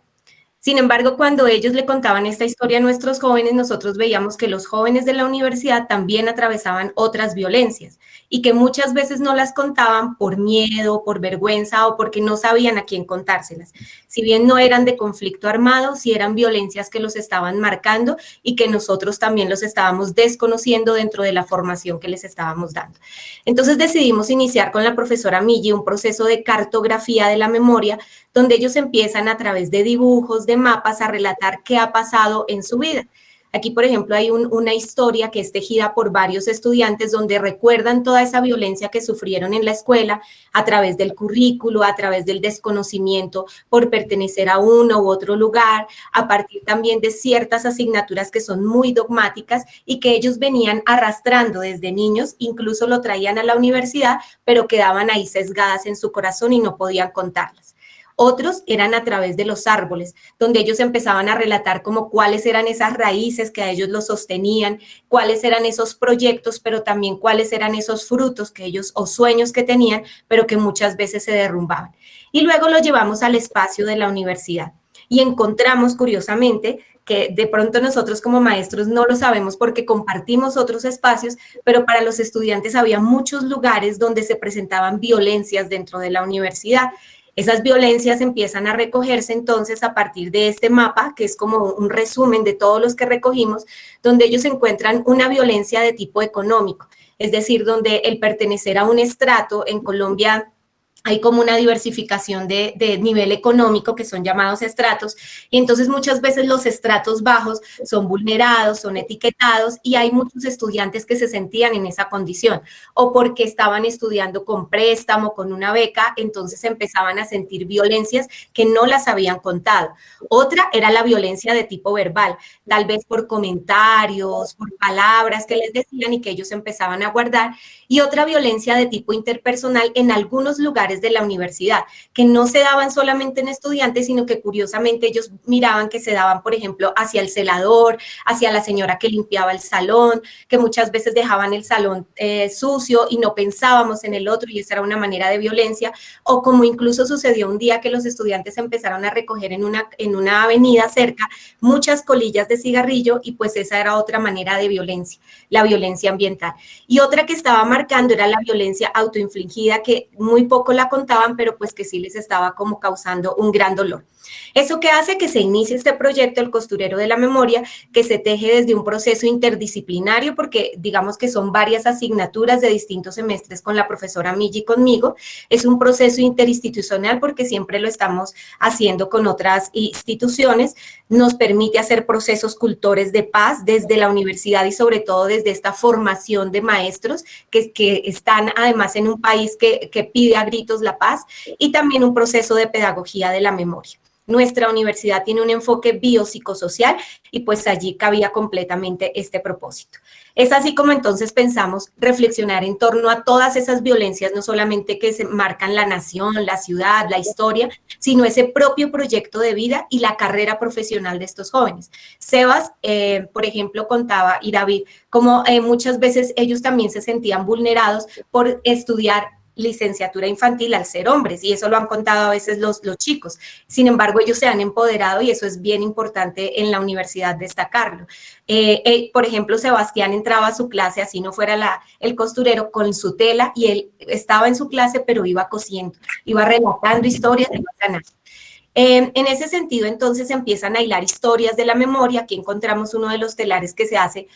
Sin embargo, cuando ellos le contaban esta historia a nuestros jóvenes, nosotros veíamos que los jóvenes de la universidad también atravesaban otras violencias y que muchas veces no las contaban por miedo, por vergüenza o porque no sabían a quién contárselas. Si bien no eran de conflicto armado, sí eran violencias que los estaban marcando y que nosotros también los estábamos desconociendo dentro de la formación que les estábamos dando. Entonces decidimos iniciar con la profesora Millie un proceso de cartografía de la memoria, donde ellos empiezan a través de dibujos, de mapas, a relatar qué ha pasado en su vida. Aquí, por ejemplo, hay una historia que es tejida por varios estudiantes donde recuerdan toda esa violencia que sufrieron en la escuela a través del currículo, a través del desconocimiento por pertenecer a uno u otro lugar, a partir también de ciertas asignaturas que son muy dogmáticas y que ellos venían arrastrando desde niños, incluso lo traían a la universidad, pero quedaban ahí sesgadas en su corazón y no podían contarlas. Otros eran a través de los árboles, donde ellos empezaban a relatar como cuáles eran esas raíces que a ellos los sostenían, cuáles eran esos proyectos, pero también cuáles eran esos frutos que ellos o sueños que tenían, pero que muchas veces se derrumbaban. Y luego lo llevamos al espacio de la universidad y encontramos, curiosamente, que de pronto nosotros como maestros no lo sabemos porque compartimos otros espacios, pero para los estudiantes había muchos lugares donde se presentaban violencias dentro de la universidad. Esas violencias empiezan a recogerse entonces a partir de este mapa, que es como un resumen de todos los que recogimos, donde ellos encuentran una violencia de tipo económico, es decir, donde el pertenecer a un estrato en Colombia hay como una diversificación de nivel económico que son llamados estratos y entonces muchas veces los estratos bajos son vulnerados, son etiquetados y hay muchos estudiantes que se sentían en esa condición o porque estaban estudiando con préstamo, con una beca, entonces empezaban a sentir violencias que no las habían contado. Otra era la violencia de tipo verbal, tal vez por comentarios, por palabras que les decían y que ellos empezaban a guardar y otra violencia de tipo interpersonal en algunos lugares de la universidad, que no se daban solamente en estudiantes, sino que curiosamente ellos miraban que se daban, por ejemplo, hacia el celador, hacia la señora que limpiaba el salón, que muchas veces dejaban el salón sucio y no pensábamos en el otro y esa era una manera de violencia, o como incluso sucedió un día que los estudiantes empezaron a recoger en una avenida cerca muchas colillas de cigarrillo y pues esa era otra manera de violencia, la violencia ambiental. Y otra que estaba marcando era la violencia autoinfligida, que muy poco la contaban, pero pues que sí les estaba como causando un gran dolor. Eso que hace que se inicie este proyecto, El Costurero de la Memoria, que se teje desde un proceso interdisciplinario, porque digamos que son varias asignaturas de distintos semestres con la profesora Migi y conmigo. Es un proceso interinstitucional porque siempre lo estamos haciendo con otras instituciones. Nos permite hacer procesos cultores de paz desde la universidad y sobre todo desde esta formación de maestros que están además en un país que pide a gritos la paz y también un proceso de pedagogía de la memoria. Nuestra universidad tiene un enfoque biopsicosocial y pues allí cabía completamente este propósito. Es así como entonces pensamos reflexionar en torno a todas esas violencias, no solamente que se marcan la nación, la ciudad, la historia, sino ese propio proyecto de vida y la carrera profesional de estos jóvenes. Sebas, por ejemplo, contaba, y David, como muchas veces ellos también se sentían vulnerados por estudiar licenciatura infantil al ser hombres, y eso lo han contado a veces los chicos. Sin embargo, ellos se han empoderado y eso es bien importante en la universidad destacarlo. Por ejemplo, Sebastián entraba a su clase, así no fuera el costurero, con su tela y él estaba en su clase, pero iba cosiendo, iba relatando historias, iba sanando. En ese sentido, entonces, empiezan a hilar historias de la memoria. Aquí encontramos uno de los telares que se hace,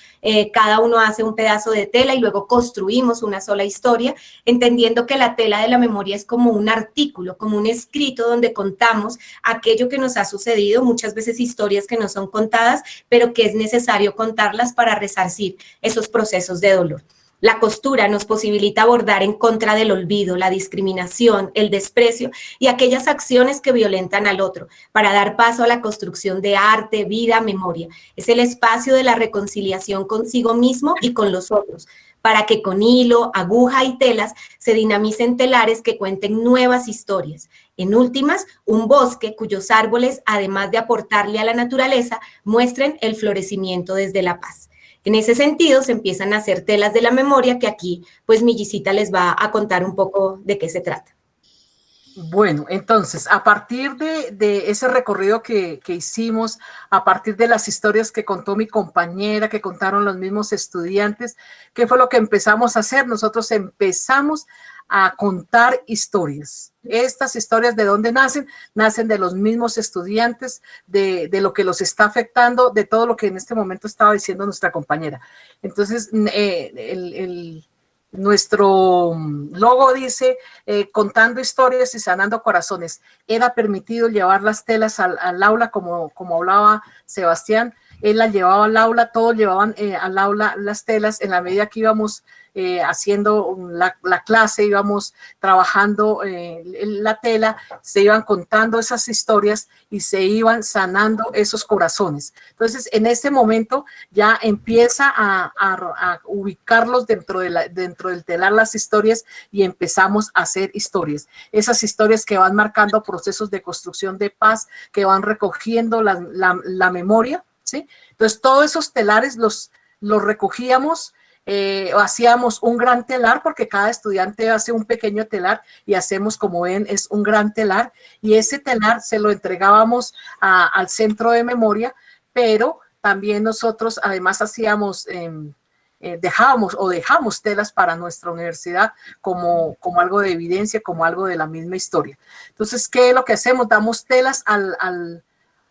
cada uno hace un pedazo de tela y luego construimos una sola historia, entendiendo que la tela de la memoria es como un artículo, como un escrito donde contamos aquello que nos ha sucedido, muchas veces historias que no son contadas, pero que es necesario contarlas para resarcir esos procesos de dolor. La costura nos posibilita abordar en contra del olvido, la discriminación, el desprecio y aquellas acciones que violentan al otro, para dar paso a la construcción de arte, vida, memoria. Es el espacio de la reconciliación consigo mismo y con los otros, para que con hilo, aguja y telas se dinamicen telares que cuenten nuevas historias. En últimas, un bosque cuyos árboles, además de aportarle a la naturaleza, muestren el florecimiento desde la paz. En ese sentido, se empiezan a hacer telas de la memoria que aquí, pues, Millicita les va a contar un poco de qué se trata. Bueno, entonces, a partir de ese recorrido que hicimos, a partir de las historias que contó mi compañera, que contaron los mismos estudiantes, ¿qué fue lo que empezamos a hacer? Nosotros empezamos a contar historias. Estas historias, ¿de dónde nacen? Nacen de los mismos estudiantes, de lo que los está afectando, de todo lo que en este momento estaba diciendo nuestra compañera. Entonces, nuestro logo dice, contando historias y sanando corazones. Era permitido llevar las telas al aula, como hablaba Sebastián. Él las llevaba al aula, todos llevaban al aula las telas en la medida que íbamos haciendo la clase, íbamos trabajando la tela, se iban contando esas historias y se iban sanando esos corazones. Entonces, en ese momento ya empieza a ubicarlos dentro del telar las historias y empezamos a hacer historias. Esas historias que van marcando procesos de construcción de paz, que van recogiendo la memoria, ¿sí? Entonces, todos esos telares los recogíamos, hacíamos un gran telar, porque cada estudiante hace un pequeño telar y hacemos, como ven, es un gran telar, y ese telar se lo entregábamos al centro de memoria, pero también nosotros además hacíamos, dejamos telas para nuestra universidad como algo de evidencia, como algo de la misma historia. Entonces, ¿qué es lo que hacemos? Damos telas a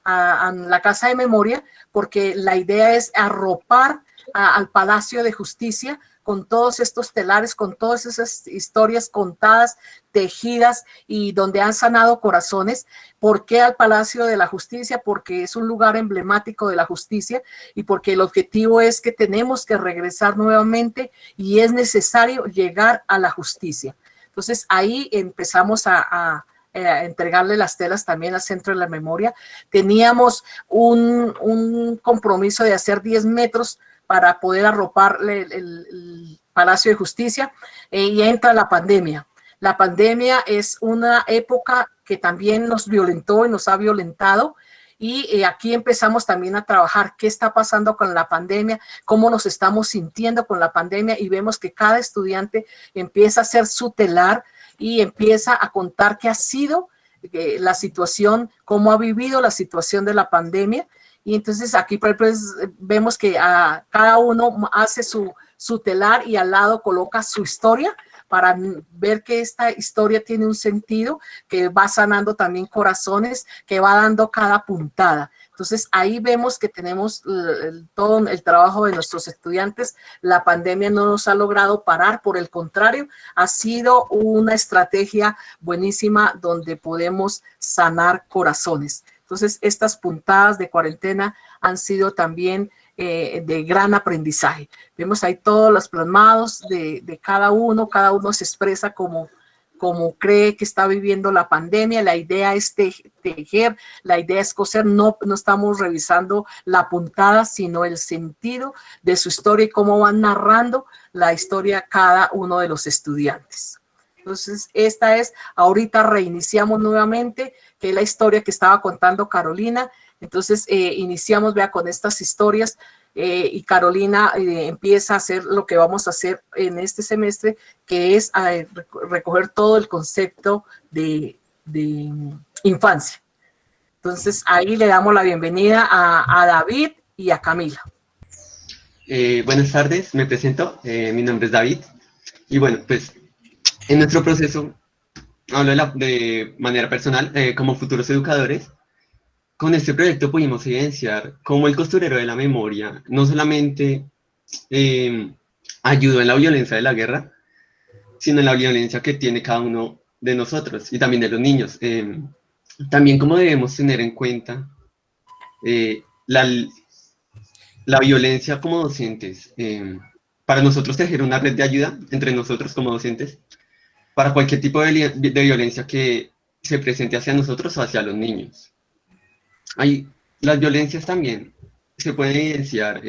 la Casa de Memoria, porque la idea es arropar al Palacio de Justicia con todos estos telares, con todas esas historias contadas, tejidas y donde han sanado corazones. ¿Por qué al Palacio de la Justicia? Porque es un lugar emblemático de la justicia y porque el objetivo es que tenemos que regresar nuevamente y es necesario llegar a la justicia. Entonces ahí empezamos a entregarle las telas también al Centro de la Memoria. Teníamos un compromiso de hacer 10 metros para poder arroparle el Palacio de Justicia, y entra la pandemia. La pandemia es una época que también nos violentó y nos ha violentado, y aquí empezamos también a trabajar qué está pasando con la pandemia, cómo nos estamos sintiendo con la pandemia, y vemos que cada estudiante empieza a hacer su telar y empieza a contar qué ha sido la situación, cómo ha vivido la situación de la pandemia. Y entonces aquí pues, vemos que cada uno hace su telar y al lado coloca su historia para ver que esta historia tiene un sentido, que va sanando también corazones, que va dando cada puntada. Entonces ahí vemos que tenemos todo el trabajo de nuestros estudiantes. La pandemia no nos ha logrado parar, por el contrario, ha sido una estrategia buenísima donde podemos sanar corazones. Entonces, estas puntadas de cuarentena han sido también de gran aprendizaje. Vemos ahí todos los plasmados de cada uno se expresa como cree que está viviendo la pandemia. La idea es tejer, la idea es coser, no estamos revisando la puntada, sino el sentido de su historia y cómo van narrando la historia cada uno de los estudiantes. Entonces, esta es, ahorita reiniciamos nuevamente, que es la historia que estaba contando Carolina. Entonces, iniciamos, vea, con estas historias y Carolina empieza a hacer lo que vamos a hacer en este semestre, que es recoger todo el concepto de infancia. Entonces, ahí le damos la bienvenida a David y a Camila. Buenas tardes, me presento, mi nombre es David. Y bueno, pues en nuestro proceso, hablo de manera personal, como futuros educadores. Con este proyecto pudimos evidenciar cómo el costurero de la memoria no solamente ayudó en la violencia de la guerra, sino en la violencia que tiene cada uno de nosotros y también de los niños. También cómo debemos tener en cuenta la violencia como docentes. Para nosotros tejer una red de ayuda entre nosotros como docentes, para cualquier tipo de violencia que se presente hacia nosotros o hacia los niños. Las violencias también se pueden evidenciar,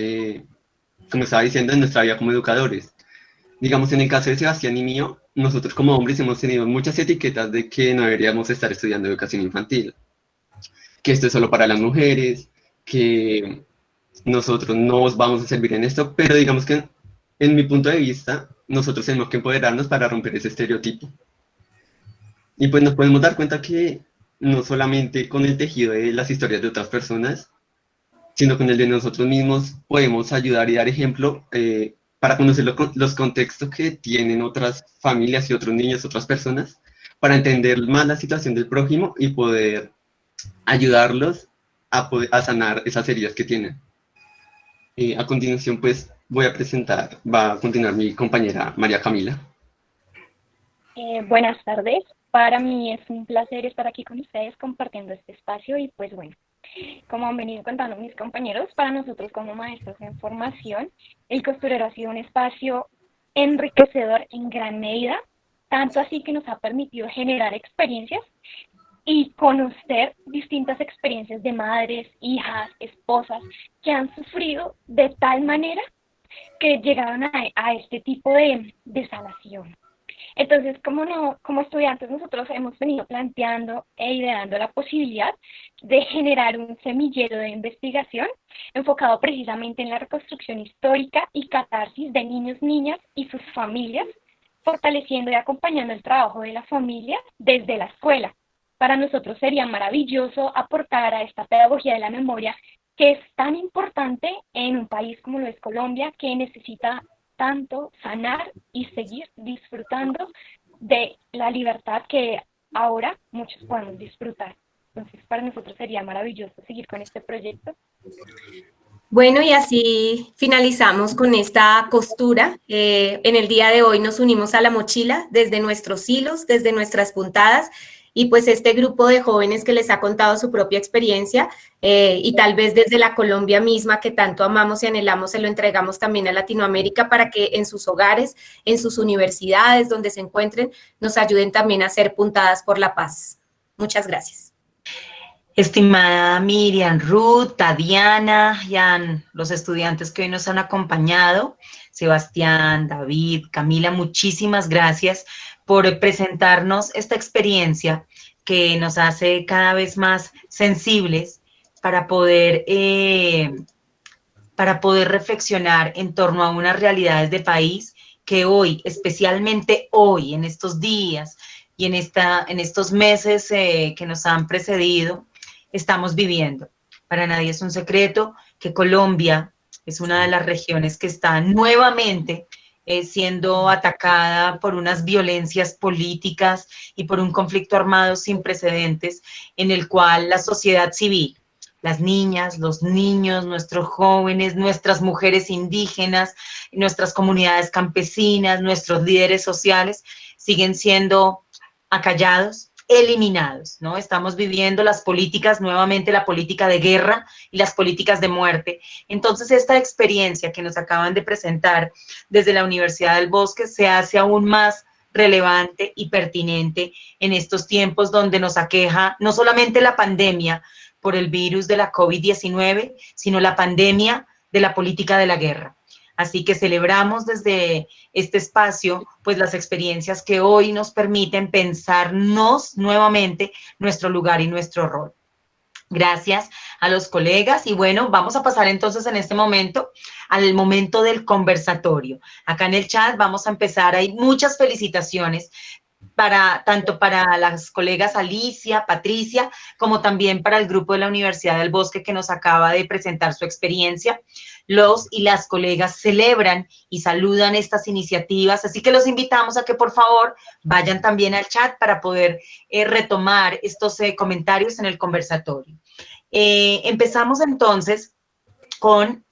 como estaba diciendo, en nuestra vida como educadores. Digamos, en el caso de Sebastián y mío, nosotros como hombres hemos tenido muchas etiquetas de que no deberíamos estar estudiando educación infantil, que esto es solo para las mujeres, que nosotros no vamos a servir en esto, pero digamos que en mi punto de vista, nosotros tenemos que empoderarnos para romper ese estereotipo. Y pues nos podemos dar cuenta que no solamente con el tejido de las historias de otras personas, sino con el de nosotros mismos podemos ayudar y dar ejemplo para conocer los contextos que tienen otras familias y otros niños, otras personas, para entender más la situación del prójimo y poder ayudarlos a sanar esas heridas que tienen. A continuación, pues, va a continuar mi compañera María Camila. Buenas tardes, para mí es un placer estar aquí con ustedes compartiendo este espacio y pues bueno, como han venido contando mis compañeros, para nosotros como maestros en formación, el costurero ha sido un espacio enriquecedor en gran medida, tanto así que nos ha permitido generar experiencias y conocer distintas experiencias de madres, hijas, esposas que han sufrido de tal manera que llegaron a este tipo de desalación. Entonces, como estudiantes, nosotros hemos venido planteando e ideando la posibilidad de generar un semillero de investigación enfocado precisamente en la reconstrucción histórica y catarsis de niños, niñas y sus familias, fortaleciendo y acompañando el trabajo de la familia desde la escuela. Para nosotros sería maravilloso aportar a esta pedagogía de la memoria que es tan importante en un país como lo es Colombia, que necesita tanto sanar y seguir disfrutando de la libertad que ahora muchos podemos disfrutar. Entonces, para nosotros sería maravilloso seguir con este proyecto. Bueno, y así finalizamos con esta costura. En el día de hoy nos unimos a la mochila desde nuestros hilos, desde nuestras puntadas, y pues este grupo de jóvenes que les ha contado su propia experiencia y tal vez desde la Colombia misma que tanto amamos y anhelamos, se lo entregamos también a Latinoamérica para que en sus hogares, en sus universidades, donde se encuentren, nos ayuden también a ser puntadas por la paz. Muchas gracias. Estimada Miriam, Ruth, Tatiana, Jan, los estudiantes que hoy nos han acompañado, Sebastián, David, Camila, muchísimas gracias por presentarnos esta experiencia que nos hace cada vez más sensibles para poder reflexionar en torno a unas realidades de país que hoy, especialmente hoy, en estos días y en estos meses que nos han precedido, estamos viviendo. Para nadie es un secreto que Colombia es una de las regiones que está nuevamente siendo atacada por unas violencias políticas y por un conflicto armado sin precedentes en el cual la sociedad civil, las niñas, los niños, nuestros jóvenes, nuestras mujeres indígenas, nuestras comunidades campesinas, nuestros líderes sociales siguen siendo acallados, eliminados, ¿no? Estamos viviendo las políticas, nuevamente la política de guerra y las políticas de muerte. Entonces, esta experiencia que nos acaban de presentar desde la Universidad del Bosque se hace aún más relevante y pertinente en estos tiempos donde nos aqueja no solamente la pandemia por el virus de la COVID-19, sino la pandemia de la política de la guerra. Así que celebramos desde este espacio pues las experiencias que hoy nos permiten pensarnos nuevamente nuestro lugar y nuestro rol. Gracias a los colegas y bueno, vamos a pasar entonces en este momento al momento del conversatorio. Acá en el chat vamos a empezar, hay muchas felicitaciones tanto para las colegas Alicia, Patricia, como también para el grupo de la Universidad del Bosque que nos acaba de presentar su experiencia. Los y las colegas celebran y saludan estas iniciativas, así que los invitamos a que por favor vayan también al chat para poder retomar estos comentarios en el conversatorio. Empezamos entonces con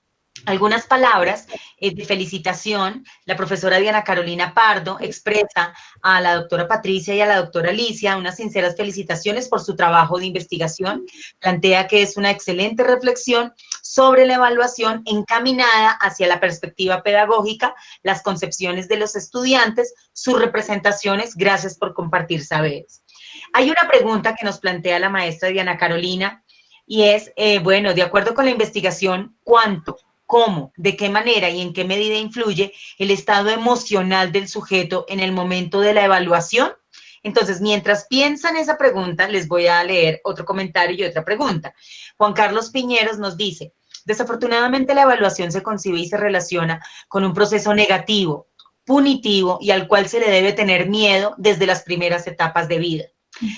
algunas palabras de felicitación. La profesora Diana Carolina Pardo expresa a la doctora Patricia y a la doctora Alicia unas sinceras felicitaciones por su trabajo de investigación. Plantea que es una excelente reflexión sobre la evaluación encaminada hacia la perspectiva pedagógica, las concepciones de los estudiantes, sus representaciones. Gracias por compartir saberes. Hay una pregunta que nos plantea la maestra Diana Carolina y es, bueno, de acuerdo con la investigación, ¿cuánto, cómo, de qué manera y en qué medida influye el estado emocional del sujeto en el momento de la evaluación? Entonces, mientras piensan esa pregunta, les voy a leer otro comentario y otra pregunta. Juan Carlos Piñeros nos dice, desafortunadamente la evaluación se concibe y se relaciona con un proceso negativo, punitivo y al cual se le debe tener miedo desde las primeras etapas de vida.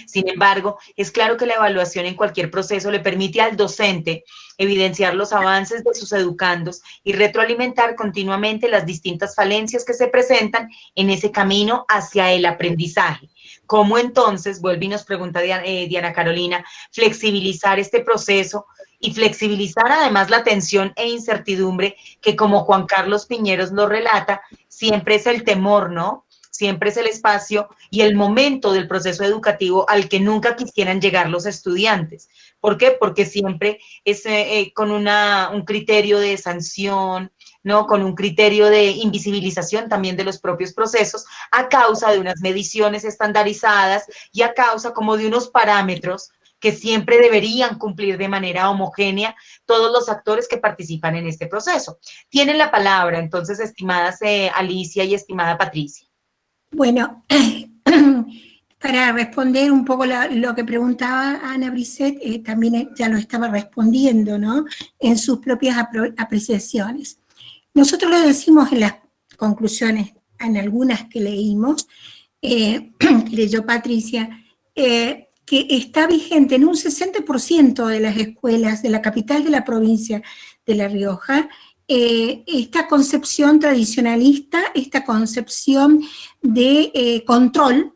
Sin embargo, es claro que la evaluación en cualquier proceso le permite al docente evidenciar los avances de sus educandos y retroalimentar continuamente las distintas falencias que se presentan en ese camino hacia el aprendizaje. ¿Cómo entonces, vuelve y nos pregunta Diana Carolina, flexibilizar este proceso y flexibilizar además la tensión e incertidumbre que, como Juan Carlos Piñeros lo relata, siempre es el temor, ¿no? Siempre es el espacio y el momento del proceso educativo al que nunca quisieran llegar los estudiantes. ¿Por qué? Porque siempre es con un criterio de sanción, ¿no? Con un criterio de invisibilización también de los propios procesos a causa de unas mediciones estandarizadas y a causa como de unos parámetros que siempre deberían cumplir de manera homogénea todos los actores que participan en este proceso. Tienen la palabra, entonces, estimadas Alicia y estimada Patricia. Bueno, para responder un poco lo que preguntaba Ana Brisset, también ya lo estaba respondiendo, ¿no? En sus propias apreciaciones. Nosotros lo decimos en las conclusiones, en algunas que leímos, que leyó Patricia, que está vigente en un 60% de las escuelas de la capital de la provincia de La Rioja, esta concepción tradicionalista, esta concepción de control,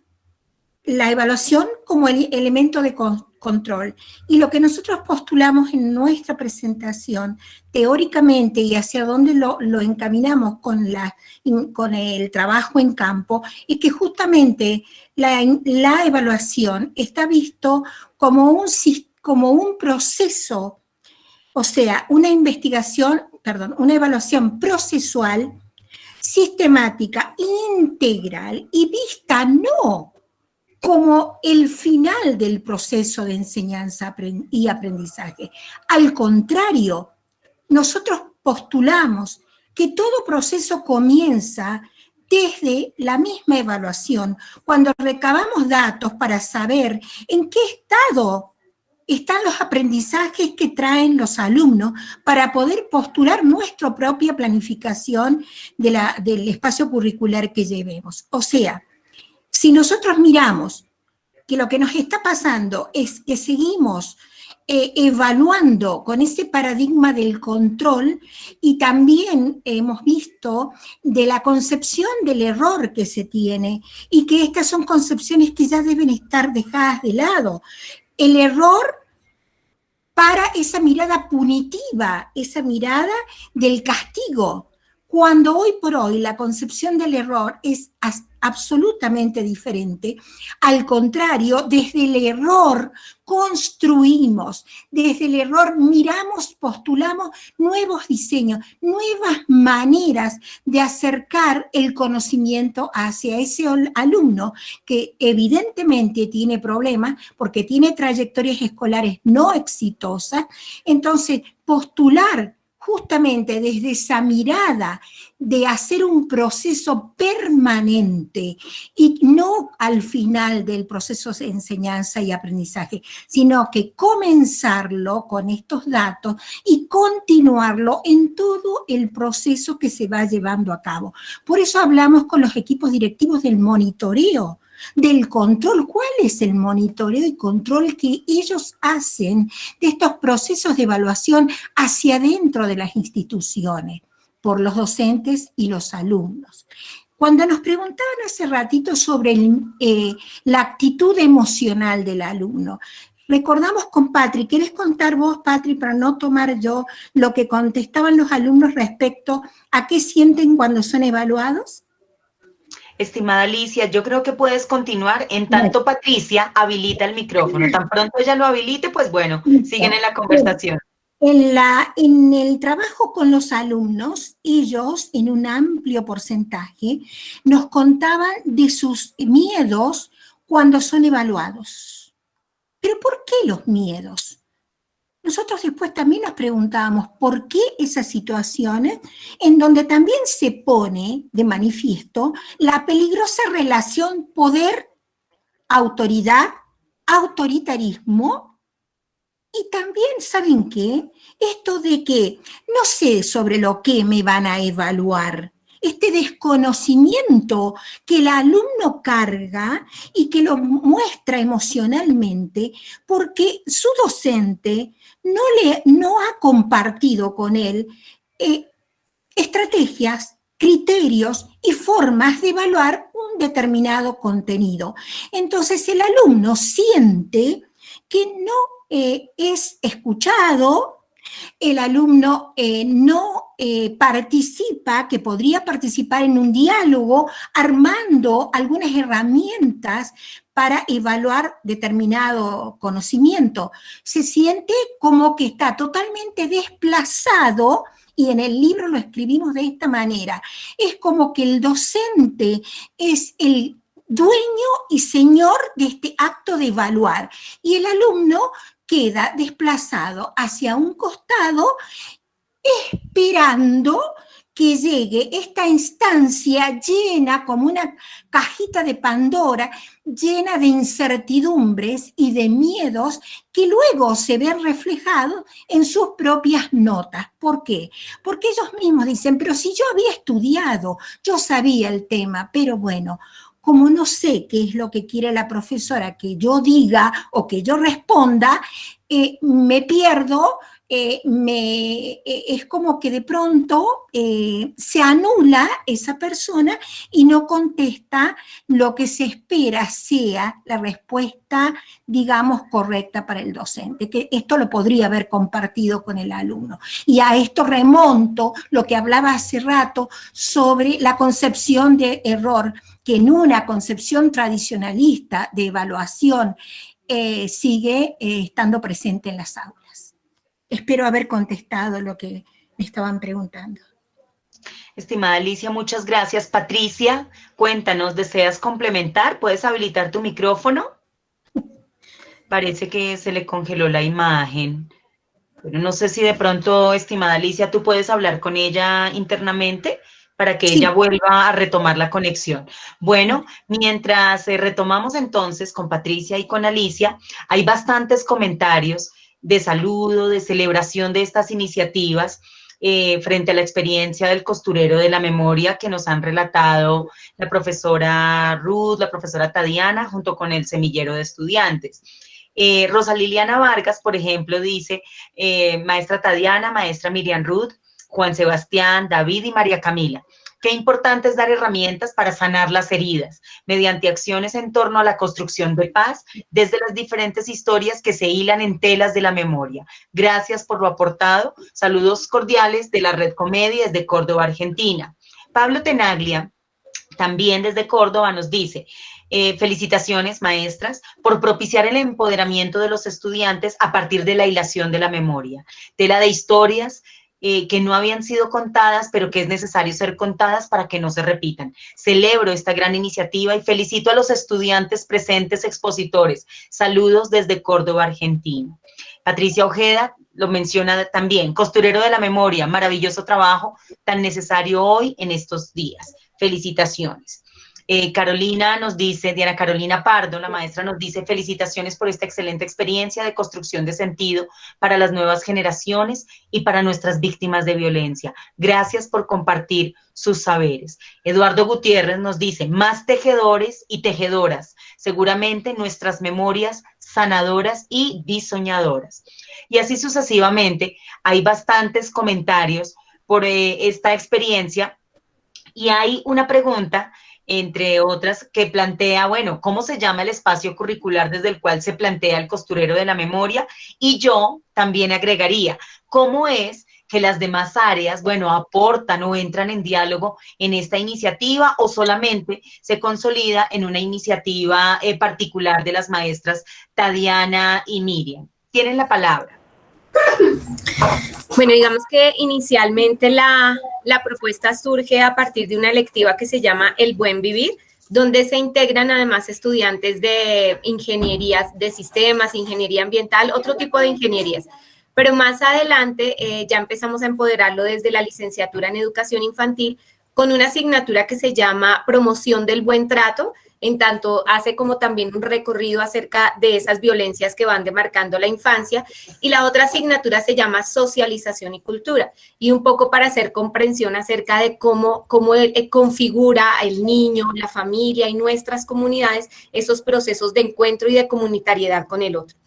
la evaluación como el elemento de control. Y lo que nosotros postulamos en nuestra presentación, teóricamente, y hacia dónde lo encaminamos con el trabajo en campo, es que justamente la evaluación está visto como un proceso, o sea, una evaluación procesual, sistemática, integral, y vista no como el final del proceso de enseñanza y aprendizaje. Al contrario, nosotros postulamos que todo proceso comienza desde la misma evaluación, cuando recabamos datos para saber en qué estado están los aprendizajes que traen los alumnos para poder postular nuestra propia planificación del espacio curricular que llevemos. O sea, si nosotros miramos que lo que nos está pasando es que seguimos evaluando con ese paradigma del control, y también hemos visto de la concepción del error que se tiene, y que estas son concepciones que ya deben estar dejadas de lado. El error para esa mirada punitiva, esa mirada del castigo, cuando hoy por hoy la concepción del error es absolutamente diferente. Al contrario, desde el error construimos, desde el error miramos, postulamos nuevos diseños, nuevas maneras de acercar el conocimiento hacia ese alumno que evidentemente tiene problemas porque tiene trayectorias escolares no exitosas. Entonces, postular justamente desde esa mirada de hacer un proceso permanente y no al final del proceso de enseñanza y aprendizaje, sino que comenzarlo con estos datos y continuarlo en todo el proceso que se va llevando a cabo. Por eso hablamos con los equipos directivos del monitoreo, del control. ¿Cuál es el monitoreo y control que ellos hacen de estos procesos de evaluación hacia adentro de las instituciones, por los docentes y los alumnos? Cuando nos preguntaban hace ratito sobre la actitud emocional del alumno, recordamos con Patri. ¿Querés contar vos, Patri, para no tomar yo lo que contestaban los alumnos respecto a qué sienten cuando son evaluados? Estimada Alicia, yo creo que puedes continuar en tanto Patricia habilita el micrófono. Tan pronto ella lo habilite, pues bueno, siguen en la conversación. En el trabajo con los alumnos, ellos, en un amplio porcentaje, nos contaban de sus miedos cuando son evaluados. ¿Pero por qué los miedos? Nosotros después también nos preguntábamos por qué esas situaciones en donde también se pone de manifiesto la peligrosa relación poder-autoridad, autoritarismo, y también, ¿saben qué? Esto de que no sé sobre lo que me van a evaluar, este desconocimiento que el alumno carga y que lo muestra emocionalmente porque su docente no ha compartido con él estrategias, criterios y formas de evaluar un determinado contenido. Entonces el alumno siente que no es escuchado, el alumno no participa, que podría participar en un diálogo armando algunas herramientas para evaluar determinado conocimiento. Se siente como que está totalmente desplazado y en el libro lo escribimos de esta manera. Es como que el docente es el dueño y señor de este acto de evaluar, y el alumno queda desplazado hacia un costado esperando que llegue esta instancia llena, como una cajita de Pandora, llena de incertidumbres y de miedos que luego se ven reflejados en sus propias notas. ¿Por qué? Porque ellos mismos dicen, pero si yo había estudiado, yo sabía el tema, pero bueno, como no sé qué es lo que quiere la profesora que yo diga o que yo responda, me pierdo. Es como que de pronto se anula esa persona y no contesta lo que se espera sea la respuesta, digamos, correcta para el docente, que esto lo podría haber compartido con el alumno. Y a esto remonto lo que hablaba hace rato sobre la concepción de error, que en una concepción tradicionalista de evaluación sigue estando presente en las aulas. Espero haber contestado lo que me estaban preguntando. Estimada Alicia, muchas gracias. Patricia, cuéntanos, ¿deseas complementar? ¿Puedes habilitar tu micrófono? Parece que se le congeló la imagen. Pero no sé si de pronto, estimada Alicia, tú puedes hablar con ella internamente para que ella vuelva a retomar la conexión. Bueno, mientras retomamos entonces con Patricia y con Alicia, hay bastantes comentarios de saludo, de celebración de estas iniciativas frente a la experiencia del costurero de la memoria que nos han relatado la profesora Ruth, la profesora Tadiana, junto con el semillero de estudiantes. Rosa Liliana Vargas, por ejemplo, dice, maestra Tadiana, maestra Miriam Ruth, Juan Sebastián, David y María Camila. Qué importante es dar herramientas para sanar las heridas, mediante acciones en torno a la construcción de paz, desde las diferentes historias que se hilan en telas de la memoria. Gracias por lo aportado. Saludos cordiales de la Red Comedia desde Córdoba, Argentina. Pablo Tenaglia, también desde Córdoba, nos dice, felicitaciones, maestras, por propiciar el empoderamiento de los estudiantes a partir de la hilación de la memoria. Tela de historias que no habían sido contadas, pero que es necesario ser contadas para que no se repitan. Celebro esta gran iniciativa y felicito a los estudiantes presentes expositores. Saludos desde Córdoba, Argentina. Patricia Ojeda lo menciona también, costurero de la memoria, maravilloso trabajo tan necesario hoy en estos días. Felicitaciones. Carolina nos dice, Diana Carolina Pardo, la maestra nos dice, felicitaciones por esta excelente experiencia de construcción de sentido para las nuevas generaciones y para nuestras víctimas de violencia. Gracias por compartir sus saberes. Eduardo Gutiérrez nos dice, más tejedores y tejedoras, seguramente nuestras memorias sanadoras y diseñadoras. Y así sucesivamente, hay bastantes comentarios por esta experiencia y hay una pregunta entre otras, que plantea, bueno, ¿cómo se llama el espacio curricular desde el cual se plantea el costurero de la memoria? Y yo también agregaría, ¿cómo es que las demás áreas, bueno, aportan o entran en diálogo en esta iniciativa o solamente se consolida en una iniciativa particular de las maestras Tadiana y Miriam? Tienen la palabra. Bueno, digamos que inicialmente la propuesta surge a partir de una electiva que se llama El Buen Vivir, donde se integran además estudiantes de ingenierías de sistemas, ingeniería ambiental, otro tipo de ingenierías. Pero más adelante ya empezamos a empoderarlo desde la licenciatura en educación infantil con una asignatura que se llama Promoción del Buen Trato, en tanto hace como también un recorrido acerca de esas violencias que van demarcando la infancia, y la otra asignatura se llama Socialización y Cultura, y un poco para hacer comprensión acerca de cómo configura el niño, la familia y nuestras comunidades esos procesos de encuentro y de comunitariedad con el otro.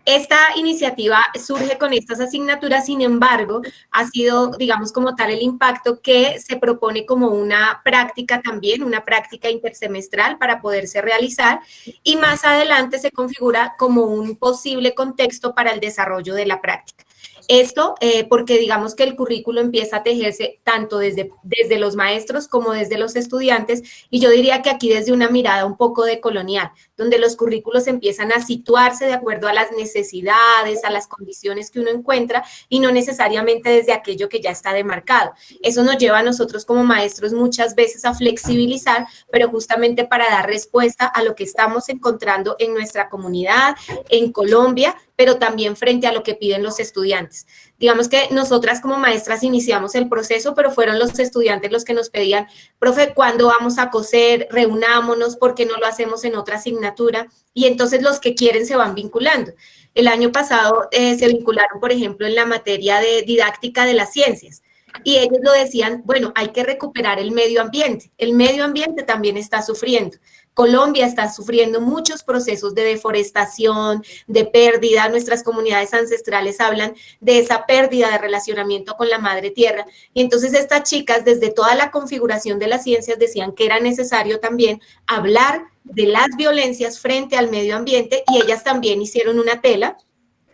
Esta iniciativa surge con estas asignaturas, sin embargo, ha sido, digamos, como tal el impacto que se propone como una práctica también, una práctica intersemestral para poderse realizar, y más adelante se configura como un posible contexto para el desarrollo de la práctica. Esto porque digamos que el currículo empieza a tejerse tanto desde los maestros como desde los estudiantes, y yo diría que aquí desde una mirada un poco decolonial, donde los currículos empiezan a situarse de acuerdo a las necesidades, a las condiciones que uno encuentra, y no necesariamente desde aquello que ya está demarcado. Eso nos lleva a nosotros como maestros muchas veces a flexibilizar, pero justamente para dar respuesta a lo que estamos encontrando en nuestra comunidad, en Colombia, pero también frente a lo que piden los estudiantes. Digamos que nosotras como maestras iniciamos el proceso, pero fueron los estudiantes los que nos pedían, profe, ¿cuándo vamos a coser? Reunámonos, ¿por qué no lo hacemos en otra asignatura? Y entonces los que quieren se van vinculando. El año pasado se vincularon, por ejemplo, en la materia de didáctica de las ciencias. Y ellos lo decían, bueno, hay que recuperar el medio ambiente. El medio ambiente también está sufriendo. Colombia está sufriendo muchos procesos de deforestación, de pérdida. Nuestras comunidades ancestrales hablan de esa pérdida de relacionamiento con la madre tierra. Y entonces estas chicas, desde toda la configuración de las ciencias, decían que era necesario también hablar de las violencias frente al medio ambiente, y ellas también hicieron una tela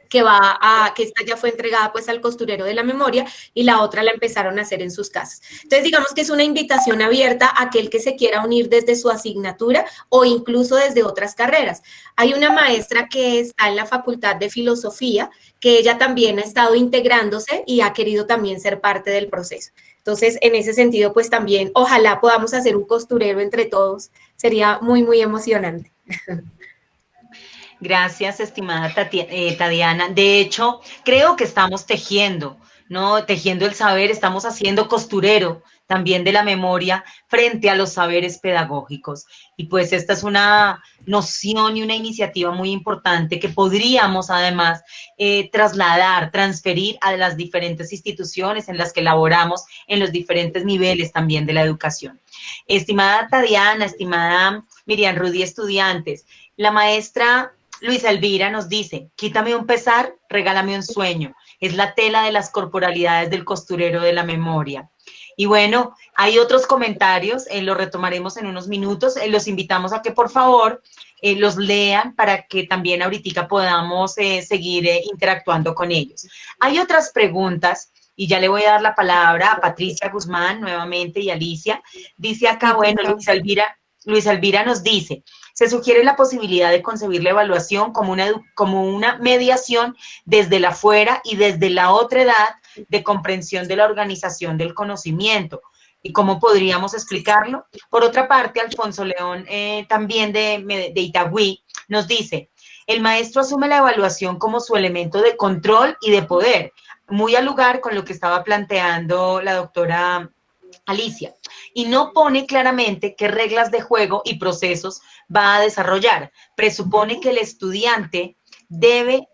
que esta ya fue entregada pues al costurero de la memoria, y la otra la empezaron a hacer en sus casas. Entonces digamos que es una invitación abierta a aquel que se quiera unir desde su asignatura o incluso desde otras carreras. Hay una maestra que está en la Facultad de Filosofía, que ella también ha estado integrándose y ha querido también ser parte del proceso. Entonces, en ese sentido, pues también ojalá podamos hacer un costurero entre todos. Sería muy, muy emocionante. Gracias, estimada Tatiana. De hecho, creo que estamos tejiendo, ¿no? Tejiendo el saber, estamos haciendo costurero también de la memoria frente a los saberes pedagógicos. Y pues esta es una noción y una iniciativa muy importante que podríamos además trasladar, transferir a las diferentes instituciones en las que laboramos en los diferentes niveles también de la educación. Estimada Tatiana, estimada Miriam Rudy, estudiantes, la maestra Luisa Elvira nos dice, quítame un pesar, regálame un sueño. Es la tela de las corporalidades del costurero de la memoria. Y bueno, hay otros comentarios, los retomaremos en unos minutos. Los invitamos a que por favor los lean para que también ahorita podamos seguir interactuando con ellos. Hay otras preguntas y ya le voy a dar la palabra a Patricia Guzmán nuevamente y Alicia. Dice acá, bueno, Luisa Elvira nos dice, se sugiere la posibilidad de concebir la evaluación como una mediación desde la fuera y desde la otra edad de comprensión de la organización del conocimiento. ¿Y cómo podríamos explicarlo? Por otra parte, Alfonso León, también de Itagüí, nos dice, el maestro asume la evaluación como su elemento de control y de poder, muy al lugar con lo que estaba planteando la doctora Alicia, y no pone claramente qué reglas de juego y procesos va a desarrollar. Presupone que el estudiante debe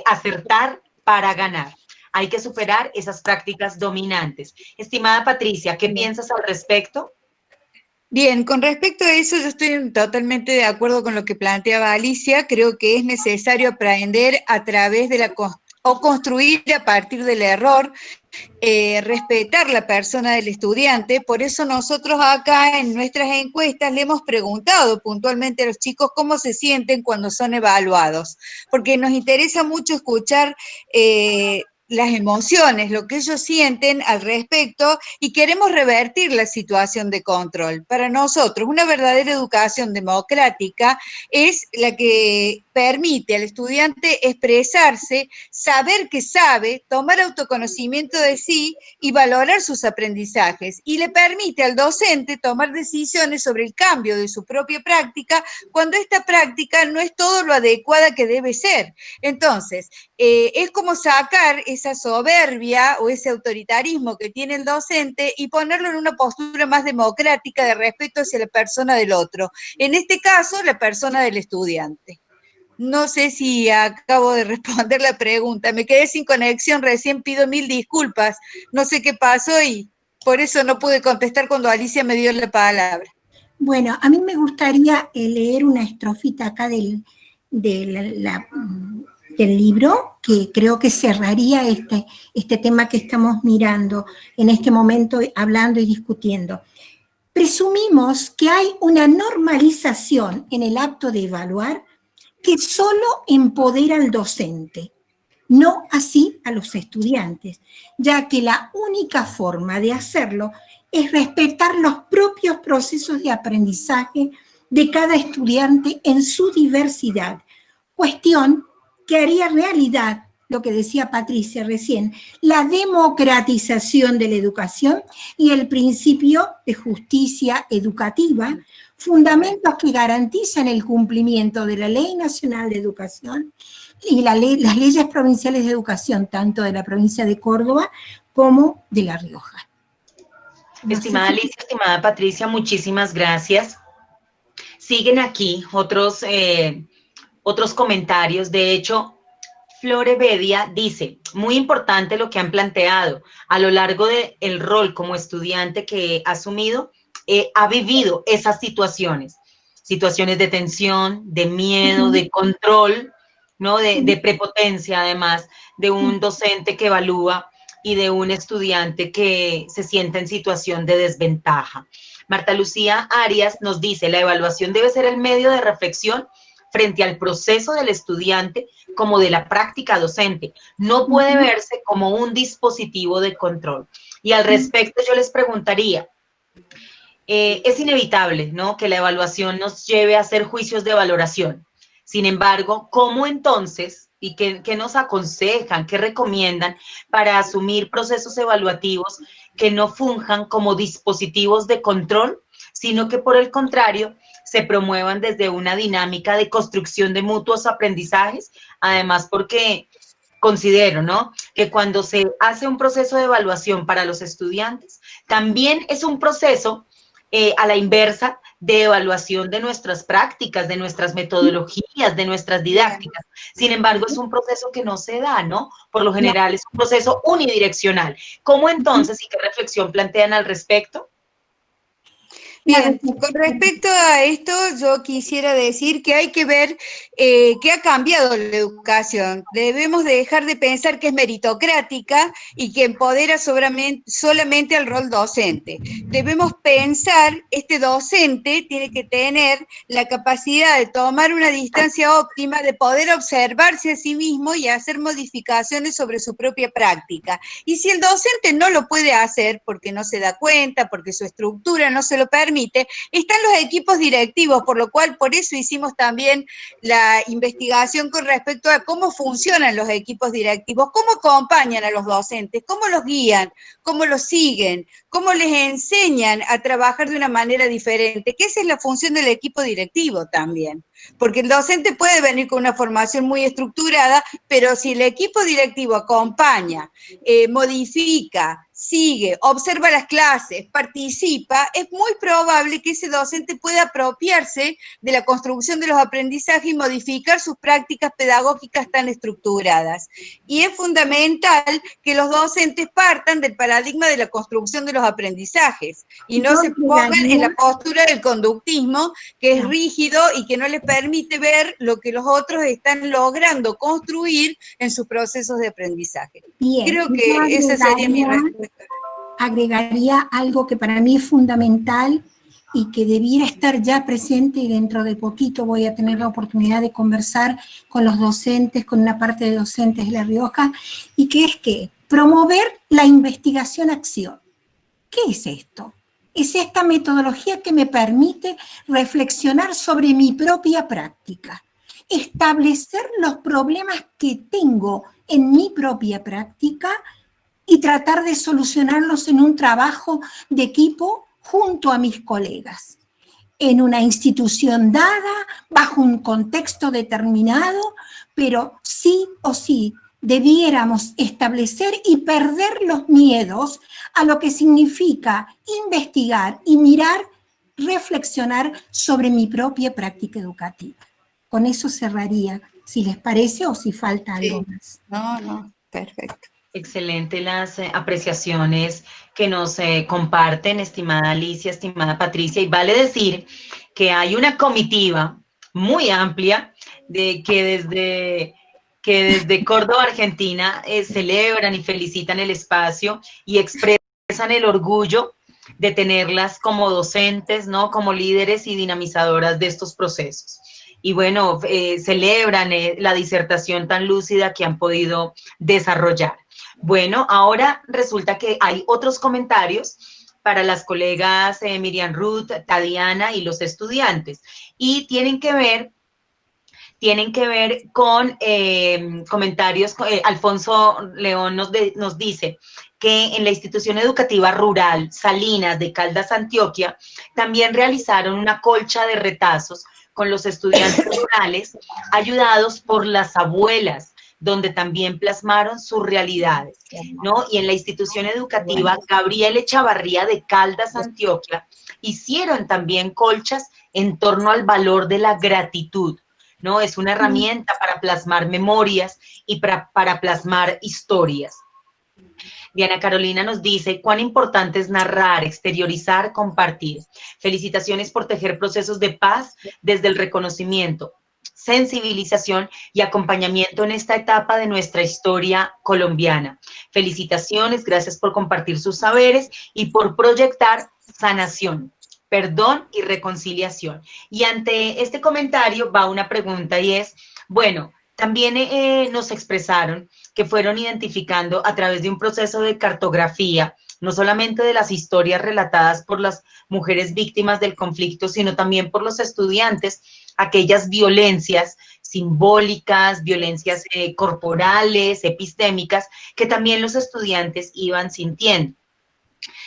acertar para ganar. Hay que superar esas prácticas dominantes. Estimada Patricia, ¿qué piensas al respecto? Bien, con respecto a eso, yo estoy totalmente de acuerdo con lo que planteaba Alicia. Creo que es necesario aprender a través de construir a partir del error, respetar la persona del estudiante. Por eso nosotros acá en nuestras encuestas le hemos preguntado puntualmente a los chicos cómo se sienten cuando son evaluados, porque nos interesa mucho escuchar las emociones, lo que ellos sienten al respecto, y queremos revertir la situación de control. Para nosotros, una verdadera educación democrática es la que permite al estudiante expresarse, saber que sabe, tomar autoconocimiento de sí y valorar sus aprendizajes, y le permite al docente tomar decisiones sobre el cambio de su propia práctica cuando esta práctica no es todo lo adecuada que debe ser. Entonces, es como sacar esa soberbia o ese autoritarismo que tiene el docente y ponerlo en una postura más democrática de respeto hacia la persona del otro. En este caso, la persona del estudiante. No sé si acabo de responder la pregunta. Me quedé sin conexión, recién pido 1000 disculpas. No sé qué pasó y por eso no pude contestar cuando Alicia me dio la palabra. Bueno, a mí me gustaría leer una estrofita acá del libro, que creo que cerraría este tema que estamos mirando en este momento, hablando y discutiendo. Presumimos que hay una normalización en el acto de evaluar que solo empodera al docente. no así a los estudiantes, ya que la única forma de hacerlo es respetar los propios procesos de aprendizaje de cada estudiante en su diversidad, cuestión que haría realidad, lo que decía Patricia recién, la democratización de la educación y el principio de justicia educativa, fundamentos que garantizan el cumplimiento de la Ley Nacional de Educación y las leyes provinciales de educación, tanto de la provincia de Córdoba como de La Rioja. Estimada Alicia, estimada Patricia, muchísimas gracias. Siguen aquí otros comentarios. De hecho, Flore Bedia dice, muy importante lo que han planteado. A lo largo del rol como estudiante que he asumido, ha vivido esas situaciones de tensión, de miedo, de control, ¿no? De prepotencia, además, de un docente que evalúa y de un estudiante que se siente en situación de desventaja. Marta Lucía Arias nos dice, la evaluación debe ser el medio de reflexión frente al proceso del estudiante como de la práctica docente. No puede verse como un dispositivo de control. Y al respecto yo les preguntaría, es inevitable, ¿no?, que la evaluación nos lleve a hacer juicios de valoración. Sin embargo, ¿cómo entonces y qué nos aconsejan, qué recomiendan para asumir procesos evaluativos que no funjan como dispositivos de control, sino que por el contrario se promuevan desde una dinámica de construcción de mutuos aprendizajes? Además, porque considero, ¿no?, que cuando se hace un proceso de evaluación para los estudiantes, también es un proceso a la inversa de evaluación de nuestras prácticas, de nuestras metodologías, de nuestras didácticas. Sin embargo, es un proceso que no se da, ¿no? Por lo general es un proceso unidireccional. ¿Cómo entonces y qué reflexión plantean al respecto? Bien, con respecto a esto, yo quisiera decir que hay que ver qué ha cambiado la educación. Debemos de dejar de pensar que es meritocrática y que empodera solamente al rol docente. Debemos pensar, este docente tiene que tener la capacidad de tomar una distancia óptima, de poder observarse a sí mismo y hacer modificaciones sobre su propia práctica. Y si el docente no lo puede hacer porque no se da cuenta, porque su estructura no se lo permite, están los equipos directivos, por lo cual por eso hicimos también la investigación con respecto a cómo funcionan los equipos directivos, cómo acompañan a los docentes, cómo los guían, cómo los siguen, cómo les enseñan a trabajar de una manera diferente, que esa es la función del equipo directivo también. Porque el docente puede venir con una formación muy estructurada, pero si el equipo directivo acompaña, modifica, sigue, observa las clases, participa, es muy probable que ese docente pueda apropiarse de la construcción de los aprendizajes y modificar sus prácticas pedagógicas tan estructuradas. Y es fundamental que los docentes partan del paradigma de la construcción de los aprendizajes y no se pongan en la postura del conductismo, que es rígido y que no les permite ver lo que los otros están logrando construir en sus procesos de aprendizaje. Bien, creo que esa sería mi respuesta. Agregaría algo que para mí es fundamental y que debiera estar ya presente, y dentro de poquito voy a tener la oportunidad de conversar con los docentes, con una parte de docentes de La Rioja, y que es que promover la investigación-acción. ¿Qué es esto? Es esta metodología que me permite reflexionar sobre mi propia práctica, establecer los problemas que tengo en mi propia práctica y tratar de solucionarlos en un trabajo de equipo junto a mis colegas, en una institución dada, bajo un contexto determinado, pero sí o sí debiéramos establecer y perder los miedos a lo que significa investigar y mirar, reflexionar sobre mi propia práctica educativa. Con eso cerraría, si les parece o si falta algo más. No, perfecto. Excelente las apreciaciones que nos comparten, estimada Alicia, estimada Patricia, y vale decir que hay una comitiva muy amplia que desde Córdoba, Argentina, celebran y felicitan el espacio y expresan el orgullo de tenerlas como docentes, ¿no?, como líderes y dinamizadoras de estos procesos. y bueno, celebran la disertación tan lúcida que han podido desarrollar. Bueno, ahora resulta que hay otros comentarios para las colegas Miriam Ruth, Tadiana y los estudiantes, y tienen que ver con comentarios. Alfonso León nos dice que en la institución educativa rural Salinas de Caldas, Antioquia, también realizaron una colcha de retazos con los estudiantes rurales, ayudados por las abuelas, donde también plasmaron sus realidades, ¿no? Y en la institución educativa Gabriel Echavarría de Caldas, Antioquia, hicieron también colchas en torno al valor de la gratitud, ¿no? Es una herramienta para plasmar memorias y para plasmar historias. Diana Carolina nos dice, cuán importante es narrar, exteriorizar, compartir. Felicitaciones por tejer procesos de paz desde el reconocimiento, sensibilización y acompañamiento en esta etapa de nuestra historia colombiana. Felicitaciones, gracias por compartir sus saberes y por proyectar sanación, perdón y reconciliación. Y ante este comentario va una pregunta y es, bueno, también nos expresaron que fueron identificando a través de un proceso de cartografía, no solamente de las historias relatadas por las mujeres víctimas del conflicto, sino también por los estudiantes, aquellas violencias simbólicas, violencias corporales, epistémicas, que también los estudiantes iban sintiendo.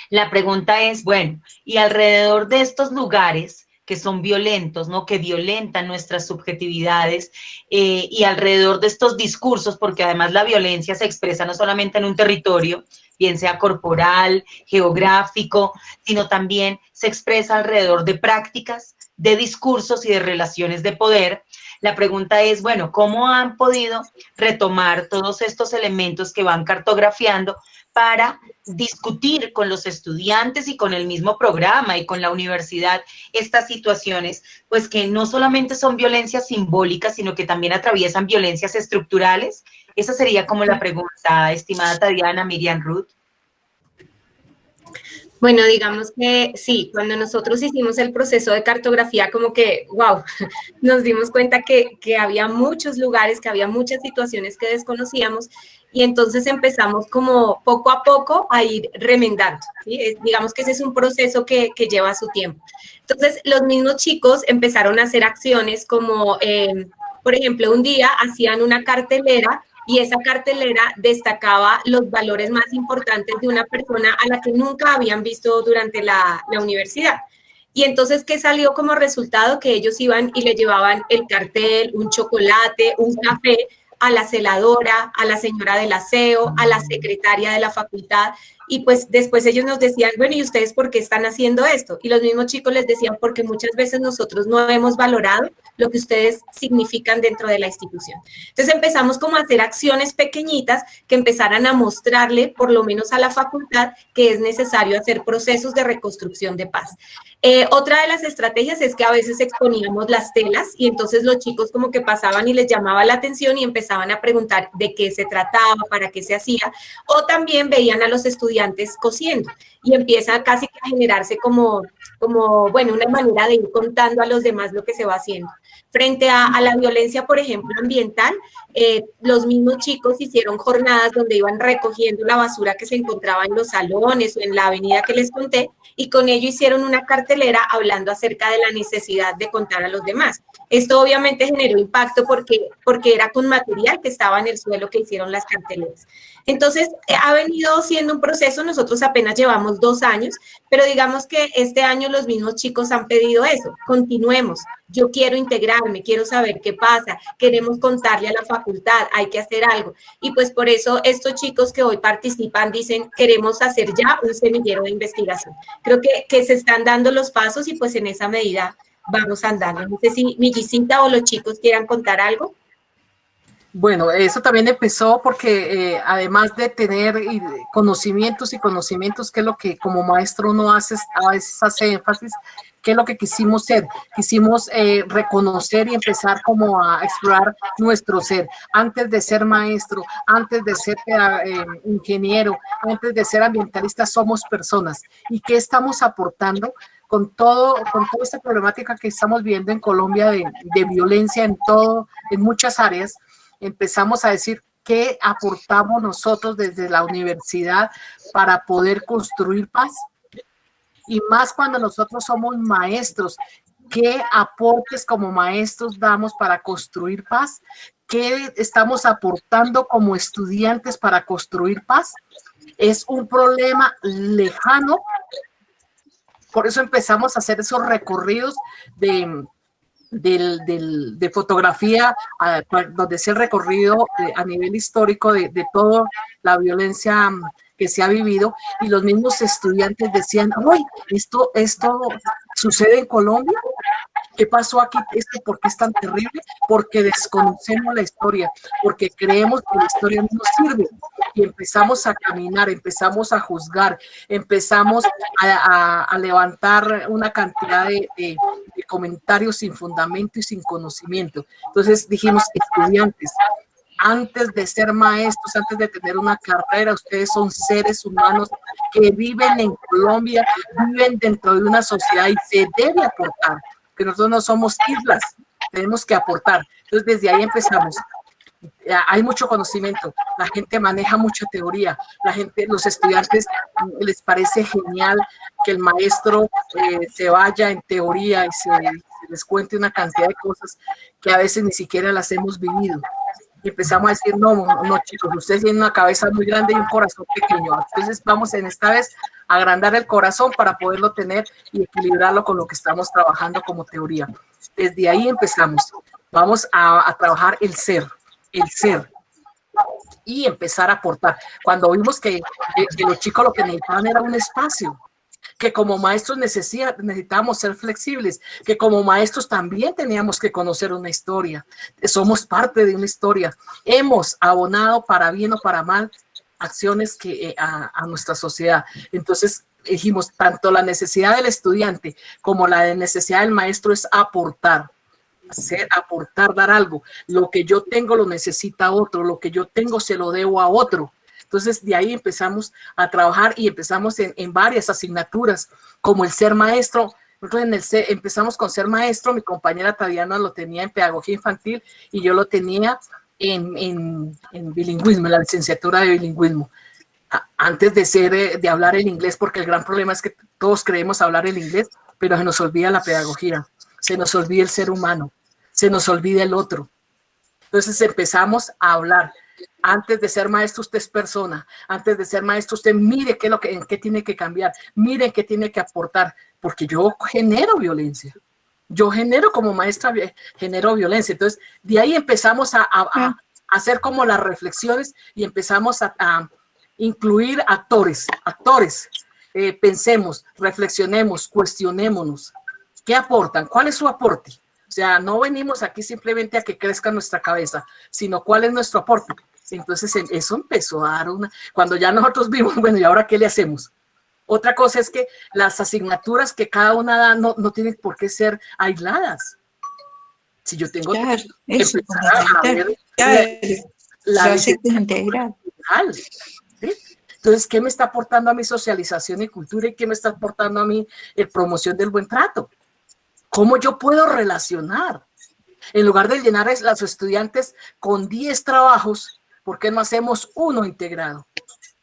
La pregunta es, bueno, y alrededor de estos lugares que son violentos, ¿no? Que violentan nuestras subjetividades, y alrededor de estos discursos, porque además la violencia se expresa no solamente en un territorio, bien sea corporal, geográfico, sino también se expresa alrededor de prácticas, de discursos y de relaciones de poder. La pregunta es, bueno, ¿cómo han podido retomar todos estos elementos que van cartografiando para discutir con los estudiantes y con el mismo programa y con la universidad estas situaciones, pues que no solamente son violencias simbólicas, sino que también atraviesan violencias estructurales? Esa sería como la pregunta, estimada Tadiana, Miriam Ruth. Bueno, digamos que sí, cuando nosotros hicimos el proceso de cartografía, como que, wow, nos dimos cuenta que había muchos lugares, que había muchas situaciones que desconocíamos, y entonces empezamos como poco a poco a ir remendando, ¿sí? Digamos que ese es un proceso que lleva su tiempo. Entonces, los mismos chicos empezaron a hacer acciones como, por ejemplo, un día hacían una cartelera, y esa cartelera destacaba los valores más importantes de una persona a la que nunca habían visto durante la universidad. Y entonces, ¿qué salió como resultado? Que ellos iban y le llevaban el cartel, un chocolate, un café a la celadora, a la señora del aseo, a la secretaria de la facultad, y pues después ellos nos decían, bueno, ¿y ustedes por qué están haciendo esto? Y los mismos chicos les decían, porque muchas veces nosotros no hemos valorado lo que ustedes significan dentro de la institución. Entonces empezamos como a hacer acciones pequeñitas que empezaran a mostrarle, por lo menos a la facultad, que es necesario hacer procesos de reconstrucción de paz. Otra de las estrategias es que a veces exponíamos las telas y entonces los chicos como que pasaban y les llamaba la atención y empezaban a preguntar de qué se trataba, para qué se hacía, o también veían a los estudiantes cosiendo y empieza casi que a generarse como bueno, una manera de ir contando a los demás lo que se va haciendo. Frente a la violencia, por ejemplo, ambiental, los mismos chicos hicieron jornadas donde iban recogiendo la basura que se encontraba en los salones o en la avenida que les conté, y con ello hicieron una cartelera hablando acerca de la necesidad de contar a los demás. Esto obviamente generó impacto porque era con material que estaba en el suelo que hicieron las carteleras. Entonces, ha venido siendo un proceso, nosotros apenas llevamos 2 años, pero digamos que este año los mismos chicos han pedido eso, continuemos, yo quiero integrarme, quiero saber qué pasa, queremos contarle a la facultad, hay que hacer algo. Y pues por eso estos chicos que hoy participan dicen, queremos hacer ya un semillero de investigación. Creo que se están dando los pasos y pues en esa medida vamos andando. No sé si Millicita o los chicos quieran contar algo. Bueno, eso también empezó porque además de tener conocimientos, que es lo que como maestro uno hace, a veces hace énfasis, ¿qué es lo que quisimos ser? Quisimos reconocer y empezar como a explorar nuestro ser. Antes de ser maestro, antes de ser ingeniero, antes de ser ambientalista, somos personas. ¿Y qué estamos aportando con toda esta problemática que estamos viendo en Colombia de violencia en muchas áreas, empezamos a decir qué aportamos nosotros desde la universidad para poder construir paz. Y más cuando nosotros somos maestros, ¿qué aportes como maestros damos para construir paz? ¿Qué estamos aportando como estudiantes para construir paz? Es un problema lejano, por eso empezamos a hacer esos recorridos de fotografía, donde es el recorrido a nivel histórico de toda la violencia que se ha vivido, y los mismos estudiantes decían, uy, esto sucede en Colombia. ¿Qué pasó aquí? ¿Por qué es tan terrible? Porque desconocemos la historia, porque creemos que la historia no nos sirve. Y empezamos a caminar, empezamos a juzgar, empezamos a levantar una cantidad de comentarios sin fundamento y sin conocimiento. Entonces dijimos, estudiantes, antes de ser maestros, antes de tener una carrera, ustedes son seres humanos que viven en Colombia, viven dentro de una sociedad y se debe aportar. Que nosotros no somos islas, tenemos que aportar. Entonces, desde ahí empezamos. Hay mucho conocimiento, la gente maneja mucha teoría, los estudiantes les parece genial que el maestro se vaya en teoría y se les cuente una cantidad de cosas que a veces ni siquiera las hemos vivido. Y empezamos a decir, no chicos, ustedes tienen una cabeza muy grande y un corazón pequeño. Entonces vamos en esta vez a agrandar el corazón para poderlo tener y equilibrarlo con lo que estamos trabajando como teoría. Desde ahí empezamos. Vamos a trabajar el ser y empezar a aportar. Cuando vimos que los chicos lo que necesitaban era un espacio, que como maestros necesitábamos ser flexibles, que como maestros también teníamos que conocer una historia. Somos parte de una historia. Hemos abonado para bien o para mal acciones que a nuestra sociedad. Entonces dijimos, tanto la necesidad del estudiante como la necesidad del maestro es aportar. Aportar, dar algo. Lo que yo tengo lo necesita otro, lo que yo tengo se lo debo a otro. Entonces, de ahí empezamos a trabajar y empezamos en varias asignaturas, como el ser maestro. Nosotros empezamos con ser maestro, mi compañera Tadiana lo tenía en pedagogía infantil y yo lo tenía en bilingüismo, en la licenciatura de bilingüismo. Antes de hablar el inglés, porque el gran problema es que todos creemos hablar el inglés, pero se nos olvida la pedagogía, se nos olvida el ser humano, se nos olvida el otro. Entonces empezamos a hablar. Antes de ser maestro, usted es persona. Antes de ser maestro, usted mire en qué tiene que cambiar, mire en qué tiene que aportar, porque yo genero violencia. Yo genero como maestra, genero violencia. Entonces, de ahí empezamos a hacer como las reflexiones y empezamos a incluir actores. Pensemos, reflexionemos, cuestionémonos. ¿Qué aportan? ¿Cuál es su aporte? O sea, no venimos aquí simplemente a que crezca nuestra cabeza, sino cuál es nuestro aporte. Entonces, eso empezó a dar cuando ya nosotros vimos, bueno, ¿y ahora qué le hacemos? Otra cosa es que las asignaturas que cada una da no tienen por qué ser aisladas. Si yo tengo claro, que empezar a ver la integral. ¿Sí? Entonces, ¿qué me está aportando a mi socialización y cultura y qué me está aportando a mí promoción del buen trato? ¿Cómo yo puedo relacionar? En lugar de llenar a los estudiantes con 10 trabajos, ¿por qué no hacemos uno integrado?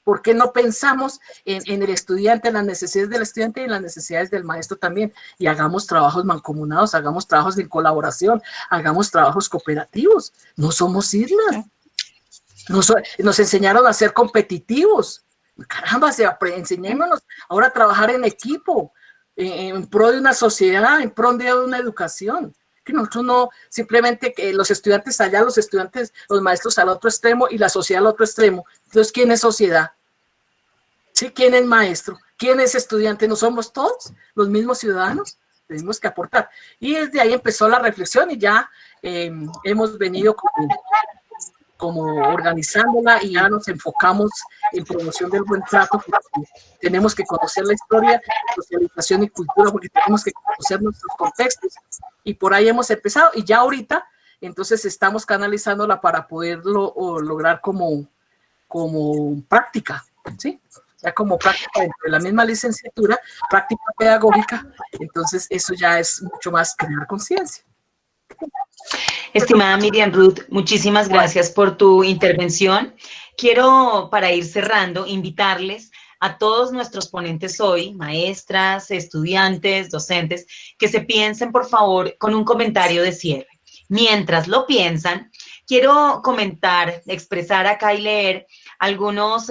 ¿Por qué no pensamos en el estudiante, en las necesidades del estudiante y en las necesidades del maestro también? Y hagamos trabajos mancomunados, hagamos trabajos en colaboración, hagamos trabajos cooperativos. No somos islas. Nos enseñaron a ser competitivos. Caramba, enseñémonos ahora a trabajar en equipo, en pro de una sociedad, en pro de una educación. Que nosotros no, simplemente que los estudiantes allá, los maestros al otro extremo y la sociedad al otro extremo. Entonces, ¿quién es sociedad? ¿Sí? ¿Quién es maestro? ¿Quién es estudiante? ¿No somos todos los mismos ciudadanos? Tenemos que aportar. Y desde ahí empezó la reflexión y ya hemos venido como organizándola y ya nos enfocamos en promoción del buen trato, porque tenemos que conocer la historia, socialización y cultura, porque tenemos que conocer nuestros contextos, y por ahí hemos empezado, y ya ahorita, entonces estamos canalizándola para poderlo lograr como práctica, ¿sí? ya como práctica dentro de la misma licenciatura, práctica pedagógica, entonces eso ya es mucho más crear conciencia. Estimada Miriam Ruth, muchísimas gracias por tu intervención. Quiero, para ir cerrando, invitarles a todos nuestros ponentes hoy, maestras, estudiantes, docentes, que se piensen, por favor, con un comentario de cierre. Mientras lo piensan, quiero comentar, expresar acá y leer algunos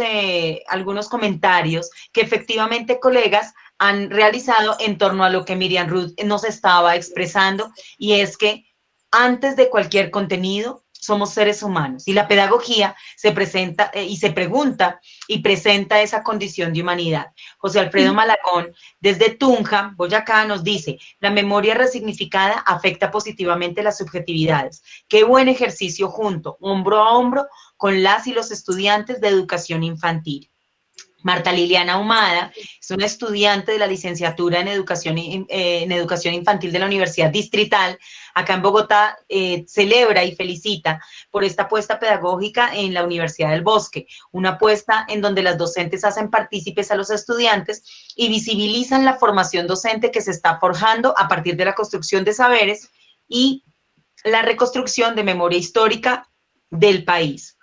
comentarios que efectivamente colegas han realizado en torno a lo que Miriam Ruth nos estaba expresando, y es que antes de cualquier contenido, somos seres humanos y la pedagogía se presenta y se pregunta y presenta esa condición de humanidad. José Alfredo Malagón, desde Tunja, Boyacá, nos dice: la memoria resignificada afecta positivamente las subjetividades. Qué buen ejercicio junto, hombro a hombro, con las y los estudiantes de educación infantil. Marta Liliana Ahumada es una estudiante de la licenciatura en educación infantil de la Universidad Distrital, acá en Bogotá, celebra y felicita por esta apuesta pedagógica en la Universidad del Bosque, una apuesta en donde las docentes hacen partícipes a los estudiantes y visibilizan la formación docente que se está forjando a partir de la construcción de saberes y la reconstrucción de memoria histórica del país.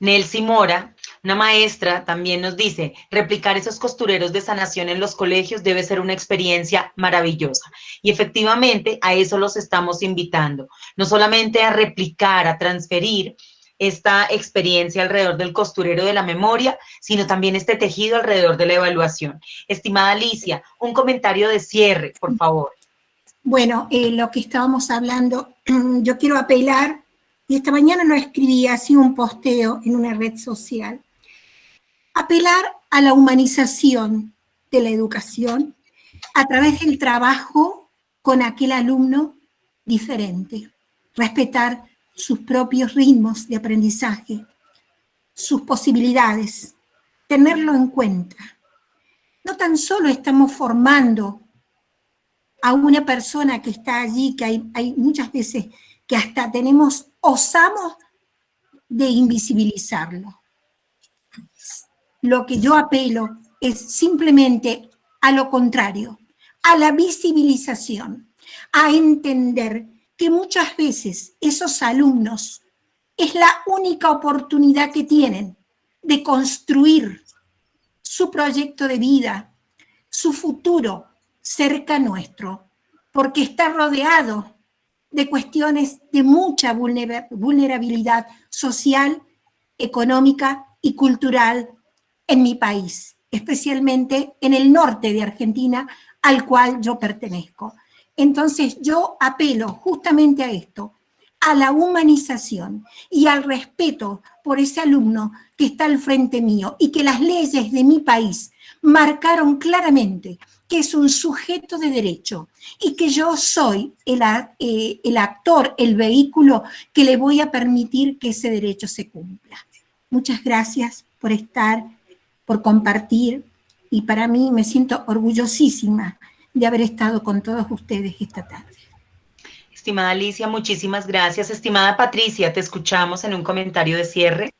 Nelcy Mora, una maestra, también nos dice: replicar esos costureros de sanación en los colegios debe ser una experiencia maravillosa. Y efectivamente a eso los estamos invitando, no solamente a replicar, a transferir esta experiencia alrededor del costurero de la memoria, sino también este tejido alrededor de la evaluación. Estimada Alicia, un comentario de cierre, por favor. Bueno, lo que estábamos hablando, yo quiero apelar, y esta mañana lo escribí, así un posteo en una red social, apelar a la humanización de la educación a través del trabajo con aquel alumno diferente, respetar sus propios ritmos de aprendizaje, sus posibilidades, tenerlo en cuenta. No tan solo estamos formando a una persona que está allí, que hay muchas veces que hasta osamos de invisibilizarlo. Lo que yo apelo es simplemente a lo contrario, a la visibilización, a entender que muchas veces esos alumnos es la única oportunidad que tienen de construir su proyecto de vida, su futuro cerca nuestro, porque está rodeado de cuestiones de mucha vulnerabilidad social, económica y cultural en mi país, especialmente en el norte de Argentina, al cual yo pertenezco. Entonces yo apelo justamente a esto, a la humanización y al respeto por ese alumno que está al frente mío y que las leyes de mi país marcaron claramente que es un sujeto de derecho y que yo soy el actor, el vehículo que le voy a permitir que ese derecho se cumpla. Muchas gracias por estar, por compartir, y para mí me siento orgullosísima de haber estado con todos ustedes esta tarde. Estimada Alicia, muchísimas gracias. Estimada Patricia, te escuchamos en un comentario de cierre.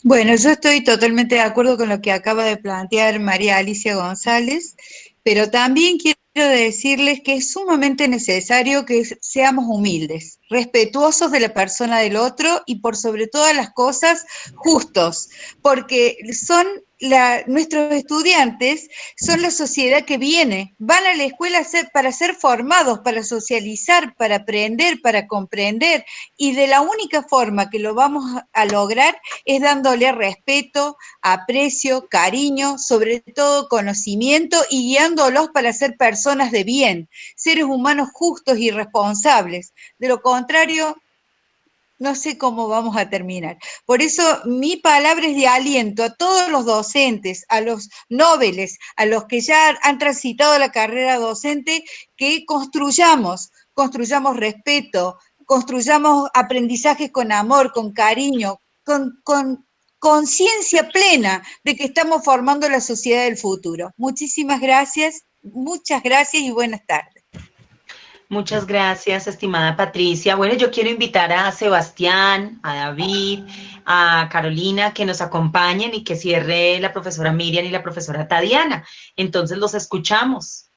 Bueno, yo estoy totalmente de acuerdo con lo que acaba de plantear María Alicia González, pero también quiero decirles que es sumamente necesario que seamos humildes, respetuosos de la persona del otro y por sobre todas las cosas justos, porque nuestros estudiantes son la sociedad que viene, van a la escuela para ser formados, para socializar, para aprender, para comprender, y de la única forma que lo vamos a lograr es dándole respeto, aprecio, cariño, sobre todo conocimiento, y guiándolos para ser personas de bien, seres humanos justos y responsables. De lo contrario, no sé cómo vamos a terminar. Por eso mi palabra es de aliento a todos los docentes, a los nobles, a los que ya han transitado la carrera docente, que construyamos respeto, construyamos aprendizajes con amor, con cariño, con conciencia plena de que estamos formando la sociedad del futuro. Muchísimas gracias, muchas gracias y buenas tardes. Muchas gracias, estimada Patricia. Bueno, yo quiero invitar a Sebastián, a David, a Carolina que nos acompañen y que cierre la profesora Miriam y la profesora Tadiana. Entonces los escuchamos.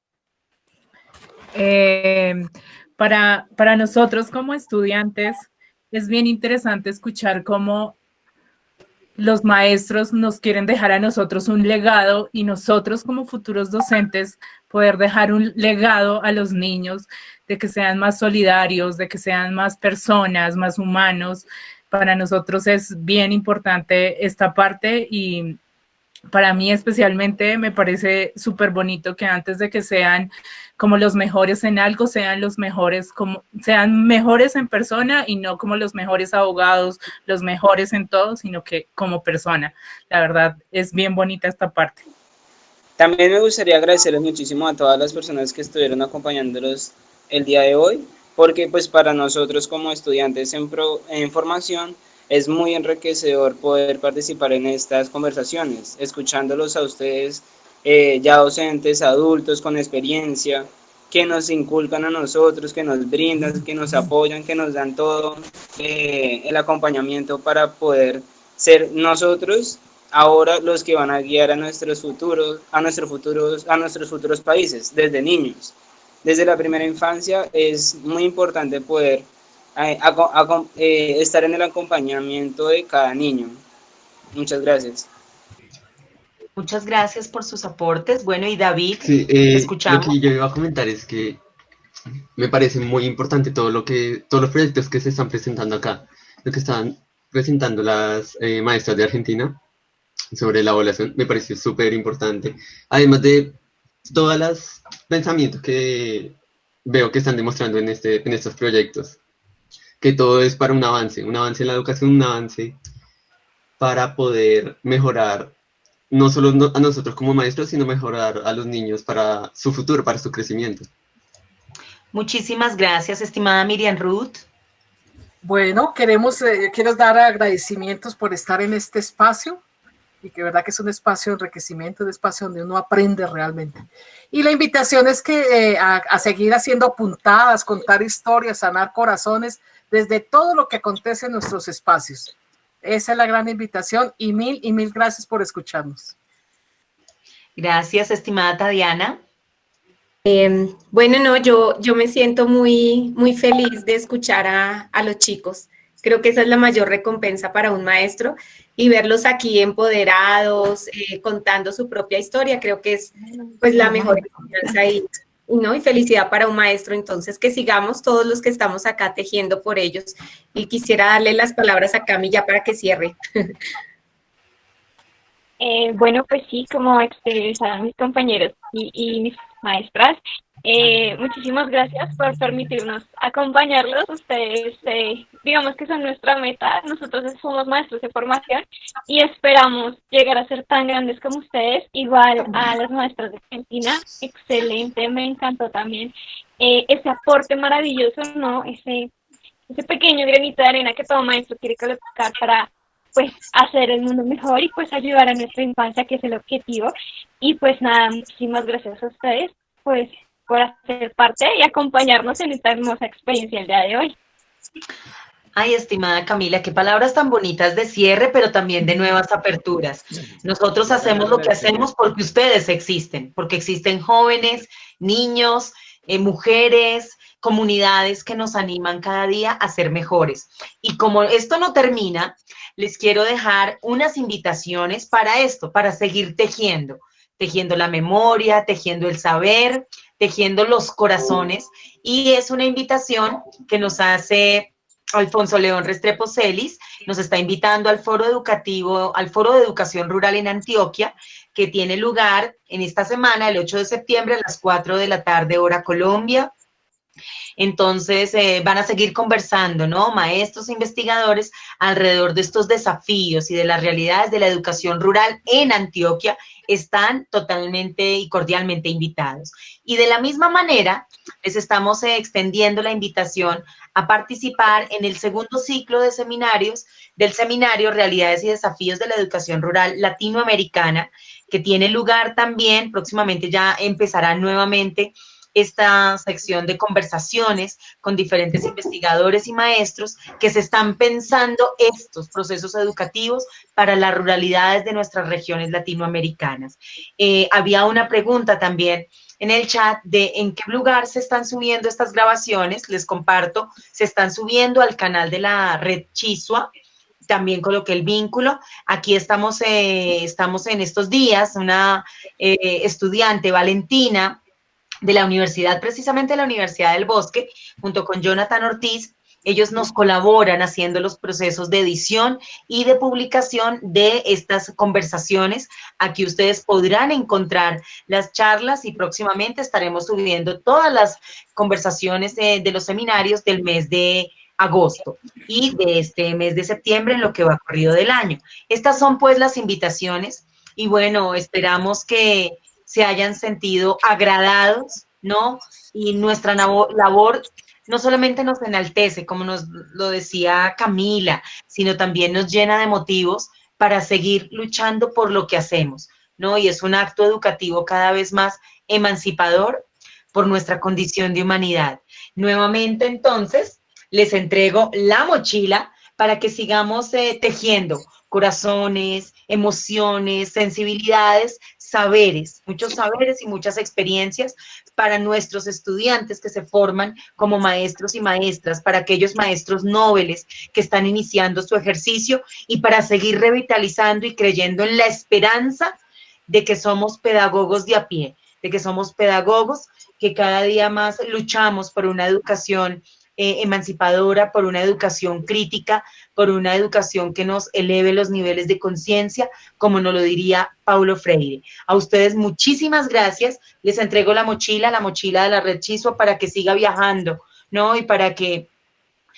Para nosotros como estudiantes es bien interesante escuchar cómo los maestros nos quieren dejar a nosotros un legado y nosotros como futuros docentes poder dejar un legado a los niños de que sean más solidarios, de que sean más personas, más humanos. Para nosotros es bien importante esta parte y para mí especialmente me parece súper bonito que antes de que sean como los mejores en algo, sean los mejores, sean mejores en persona y no como los mejores abogados, los mejores en todo, sino que como persona. La verdad es bien bonita esta parte. También me gustaría agradecerles muchísimo a todas las personas que estuvieron acompañándolos el día de hoy, porque pues para nosotros como estudiantes en formación es muy enriquecedor poder participar en estas conversaciones, escuchándolos a ustedes, ya docentes, adultos con experiencia, que nos inculcan a nosotros, que nos brindan, que nos apoyan, que nos dan todo el acompañamiento para poder ser nosotros ahora los que van a guiar a nuestros futuros países, desde niños. Desde la primera infancia es muy importante poder estar en el acompañamiento de cada niño. Muchas gracias. Muchas gracias por sus aportes. Bueno, y David, sí, escuchamos. Lo que yo iba a comentar es que me parece muy importante todos los proyectos que se están presentando acá, lo que están presentando las maestras de Argentina sobre la evaluación, me pareció súper importante. Además de todos los pensamientos que veo que están demostrando en estos proyectos, que todo es para un avance en la educación, un avance para poder mejorar no solo a nosotros como maestros, sino mejorar a los niños para su futuro, para su crecimiento. Muchísimas gracias, estimada Miriam Ruth. Bueno, quiero dar agradecimientos por estar en este espacio y que verdad que es un espacio de enriquecimiento, un espacio donde uno aprende realmente. Y la invitación es que a seguir haciendo puntadas, contar historias, sanar corazones, desde todo lo que acontece en nuestros espacios. Esa es la gran invitación y mil gracias por escucharnos. Gracias, estimada Tadiana. Bueno, no, yo me siento muy feliz de escuchar a los chicos. Creo que esa es la mayor recompensa para un maestro y verlos aquí empoderados, contando su propia historia, creo que es pues la mejor enseñanza y felicidad para un maestro. Entonces, que sigamos todos los que estamos acá tejiendo por ellos. Y quisiera darle las palabras a Cami ya para que cierre. Bueno, pues sí, como expresaron mis compañeros y mis maestras, muchísimas gracias por permitirnos acompañarlos. Ustedes, digamos que son nuestra meta. Nosotros somos maestros de formación y esperamos llegar a ser tan grandes como ustedes. Igual a las maestras de Argentina, excelente, me encantó también ese aporte maravilloso, ¿no? Ese pequeño granito de arena que todo maestro quiere colocar para pues hacer el mundo mejor y pues ayudar a nuestra infancia, que es el objetivo. Y pues nada, muchísimas gracias a ustedes pues por hacer parte y acompañarnos en esta hermosa experiencia el día de hoy. Ay, estimada Camila, qué palabras tan bonitas de cierre, pero también de nuevas aperturas. Nosotros hacemos lo que hacemos porque ustedes existen, porque existen jóvenes, niños, mujeres, comunidades que nos animan cada día a ser mejores. Y como esto no termina, les quiero dejar unas invitaciones para esto, para seguir tejiendo la memoria, tejiendo el saber, tejiendo los corazones. Y es una invitación que nos hace Alfonso León Restrepo Celis, nos está invitando al foro educativo, al foro de educación rural en Antioquia, que tiene lugar en esta semana, el 8 de septiembre, a las 4 de la tarde, hora Colombia. Entonces, van a seguir conversando, ¿no? Maestros e investigadores alrededor de estos desafíos y de las realidades de la educación rural en Antioquia están totalmente y cordialmente invitados. Y de la misma manera, les estamos extendiendo la invitación a participar en el segundo ciclo de seminarios del seminario Realidades y Desafíos de la Educación Rural Latinoamericana, que tiene lugar también, próximamente ya empezará nuevamente, esta sección de conversaciones con diferentes investigadores y maestros que se están pensando estos procesos educativos para las ruralidades de nuestras regiones latinoamericanas. Había una pregunta también en el chat de en qué lugar se están subiendo estas grabaciones. Les comparto, se están subiendo al canal de la Red Chisua. También coloqué el vínculo. Aquí estamos en estos días, una estudiante, Valentina, de la universidad, precisamente de la Universidad del Bosque, junto con Jonathan Ortiz. Ellos nos colaboran haciendo los procesos de edición y de publicación de estas conversaciones. Aquí ustedes podrán encontrar las charlas y próximamente estaremos subiendo todas las conversaciones de los seminarios del mes de agosto y de este mes de septiembre en lo que va corrido del año. Estas son pues las invitaciones y bueno, esperamos que se hayan sentido agradados, ¿no? Y nuestra labor no solamente nos enaltece, como nos lo decía Camila, sino también nos llena de motivos para seguir luchando por lo que hacemos, ¿no? Y es un acto educativo cada vez más emancipador por nuestra condición de humanidad. Nuevamente, entonces, les entrego la mochila para que sigamos tejiendo corazones, emociones, sensibilidades, saberes, muchos saberes y muchas experiencias para nuestros estudiantes que se forman como maestros y maestras, para aquellos maestros nobles que están iniciando su ejercicio y para seguir revitalizando y creyendo en la esperanza de que somos pedagogos de a pie, de que somos pedagogos que cada día más luchamos por una educación emancipadora, por una educación crítica, por una educación que nos eleve los niveles de conciencia, como nos lo diría Paulo Freire. A ustedes muchísimas gracias. Les entrego la mochila de la Red Chisua para que siga viajando, ¿no? Y para que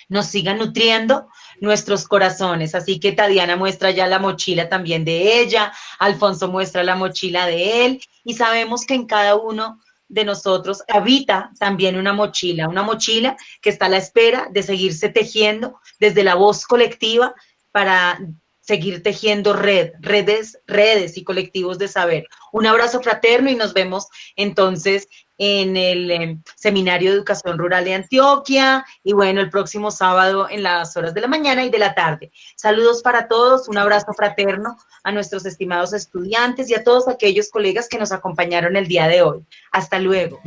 nos sigan nutriendo nuestros corazones. Así que Tadiana muestra ya la mochila también de ella, Alfonso muestra la mochila de él, y sabemos que en cada uno de nosotros habita también una mochila que está a la espera de seguirse tejiendo desde la voz colectiva para seguir tejiendo redes y colectivos de saber. Un abrazo fraterno y nos vemos entonces en el Seminario de Educación Rural de Antioquia y bueno, el próximo sábado en las horas de la mañana y de la tarde. Saludos para todos, un abrazo fraterno a nuestros estimados estudiantes y a todos aquellos colegas que nos acompañaron el día de hoy. Hasta luego.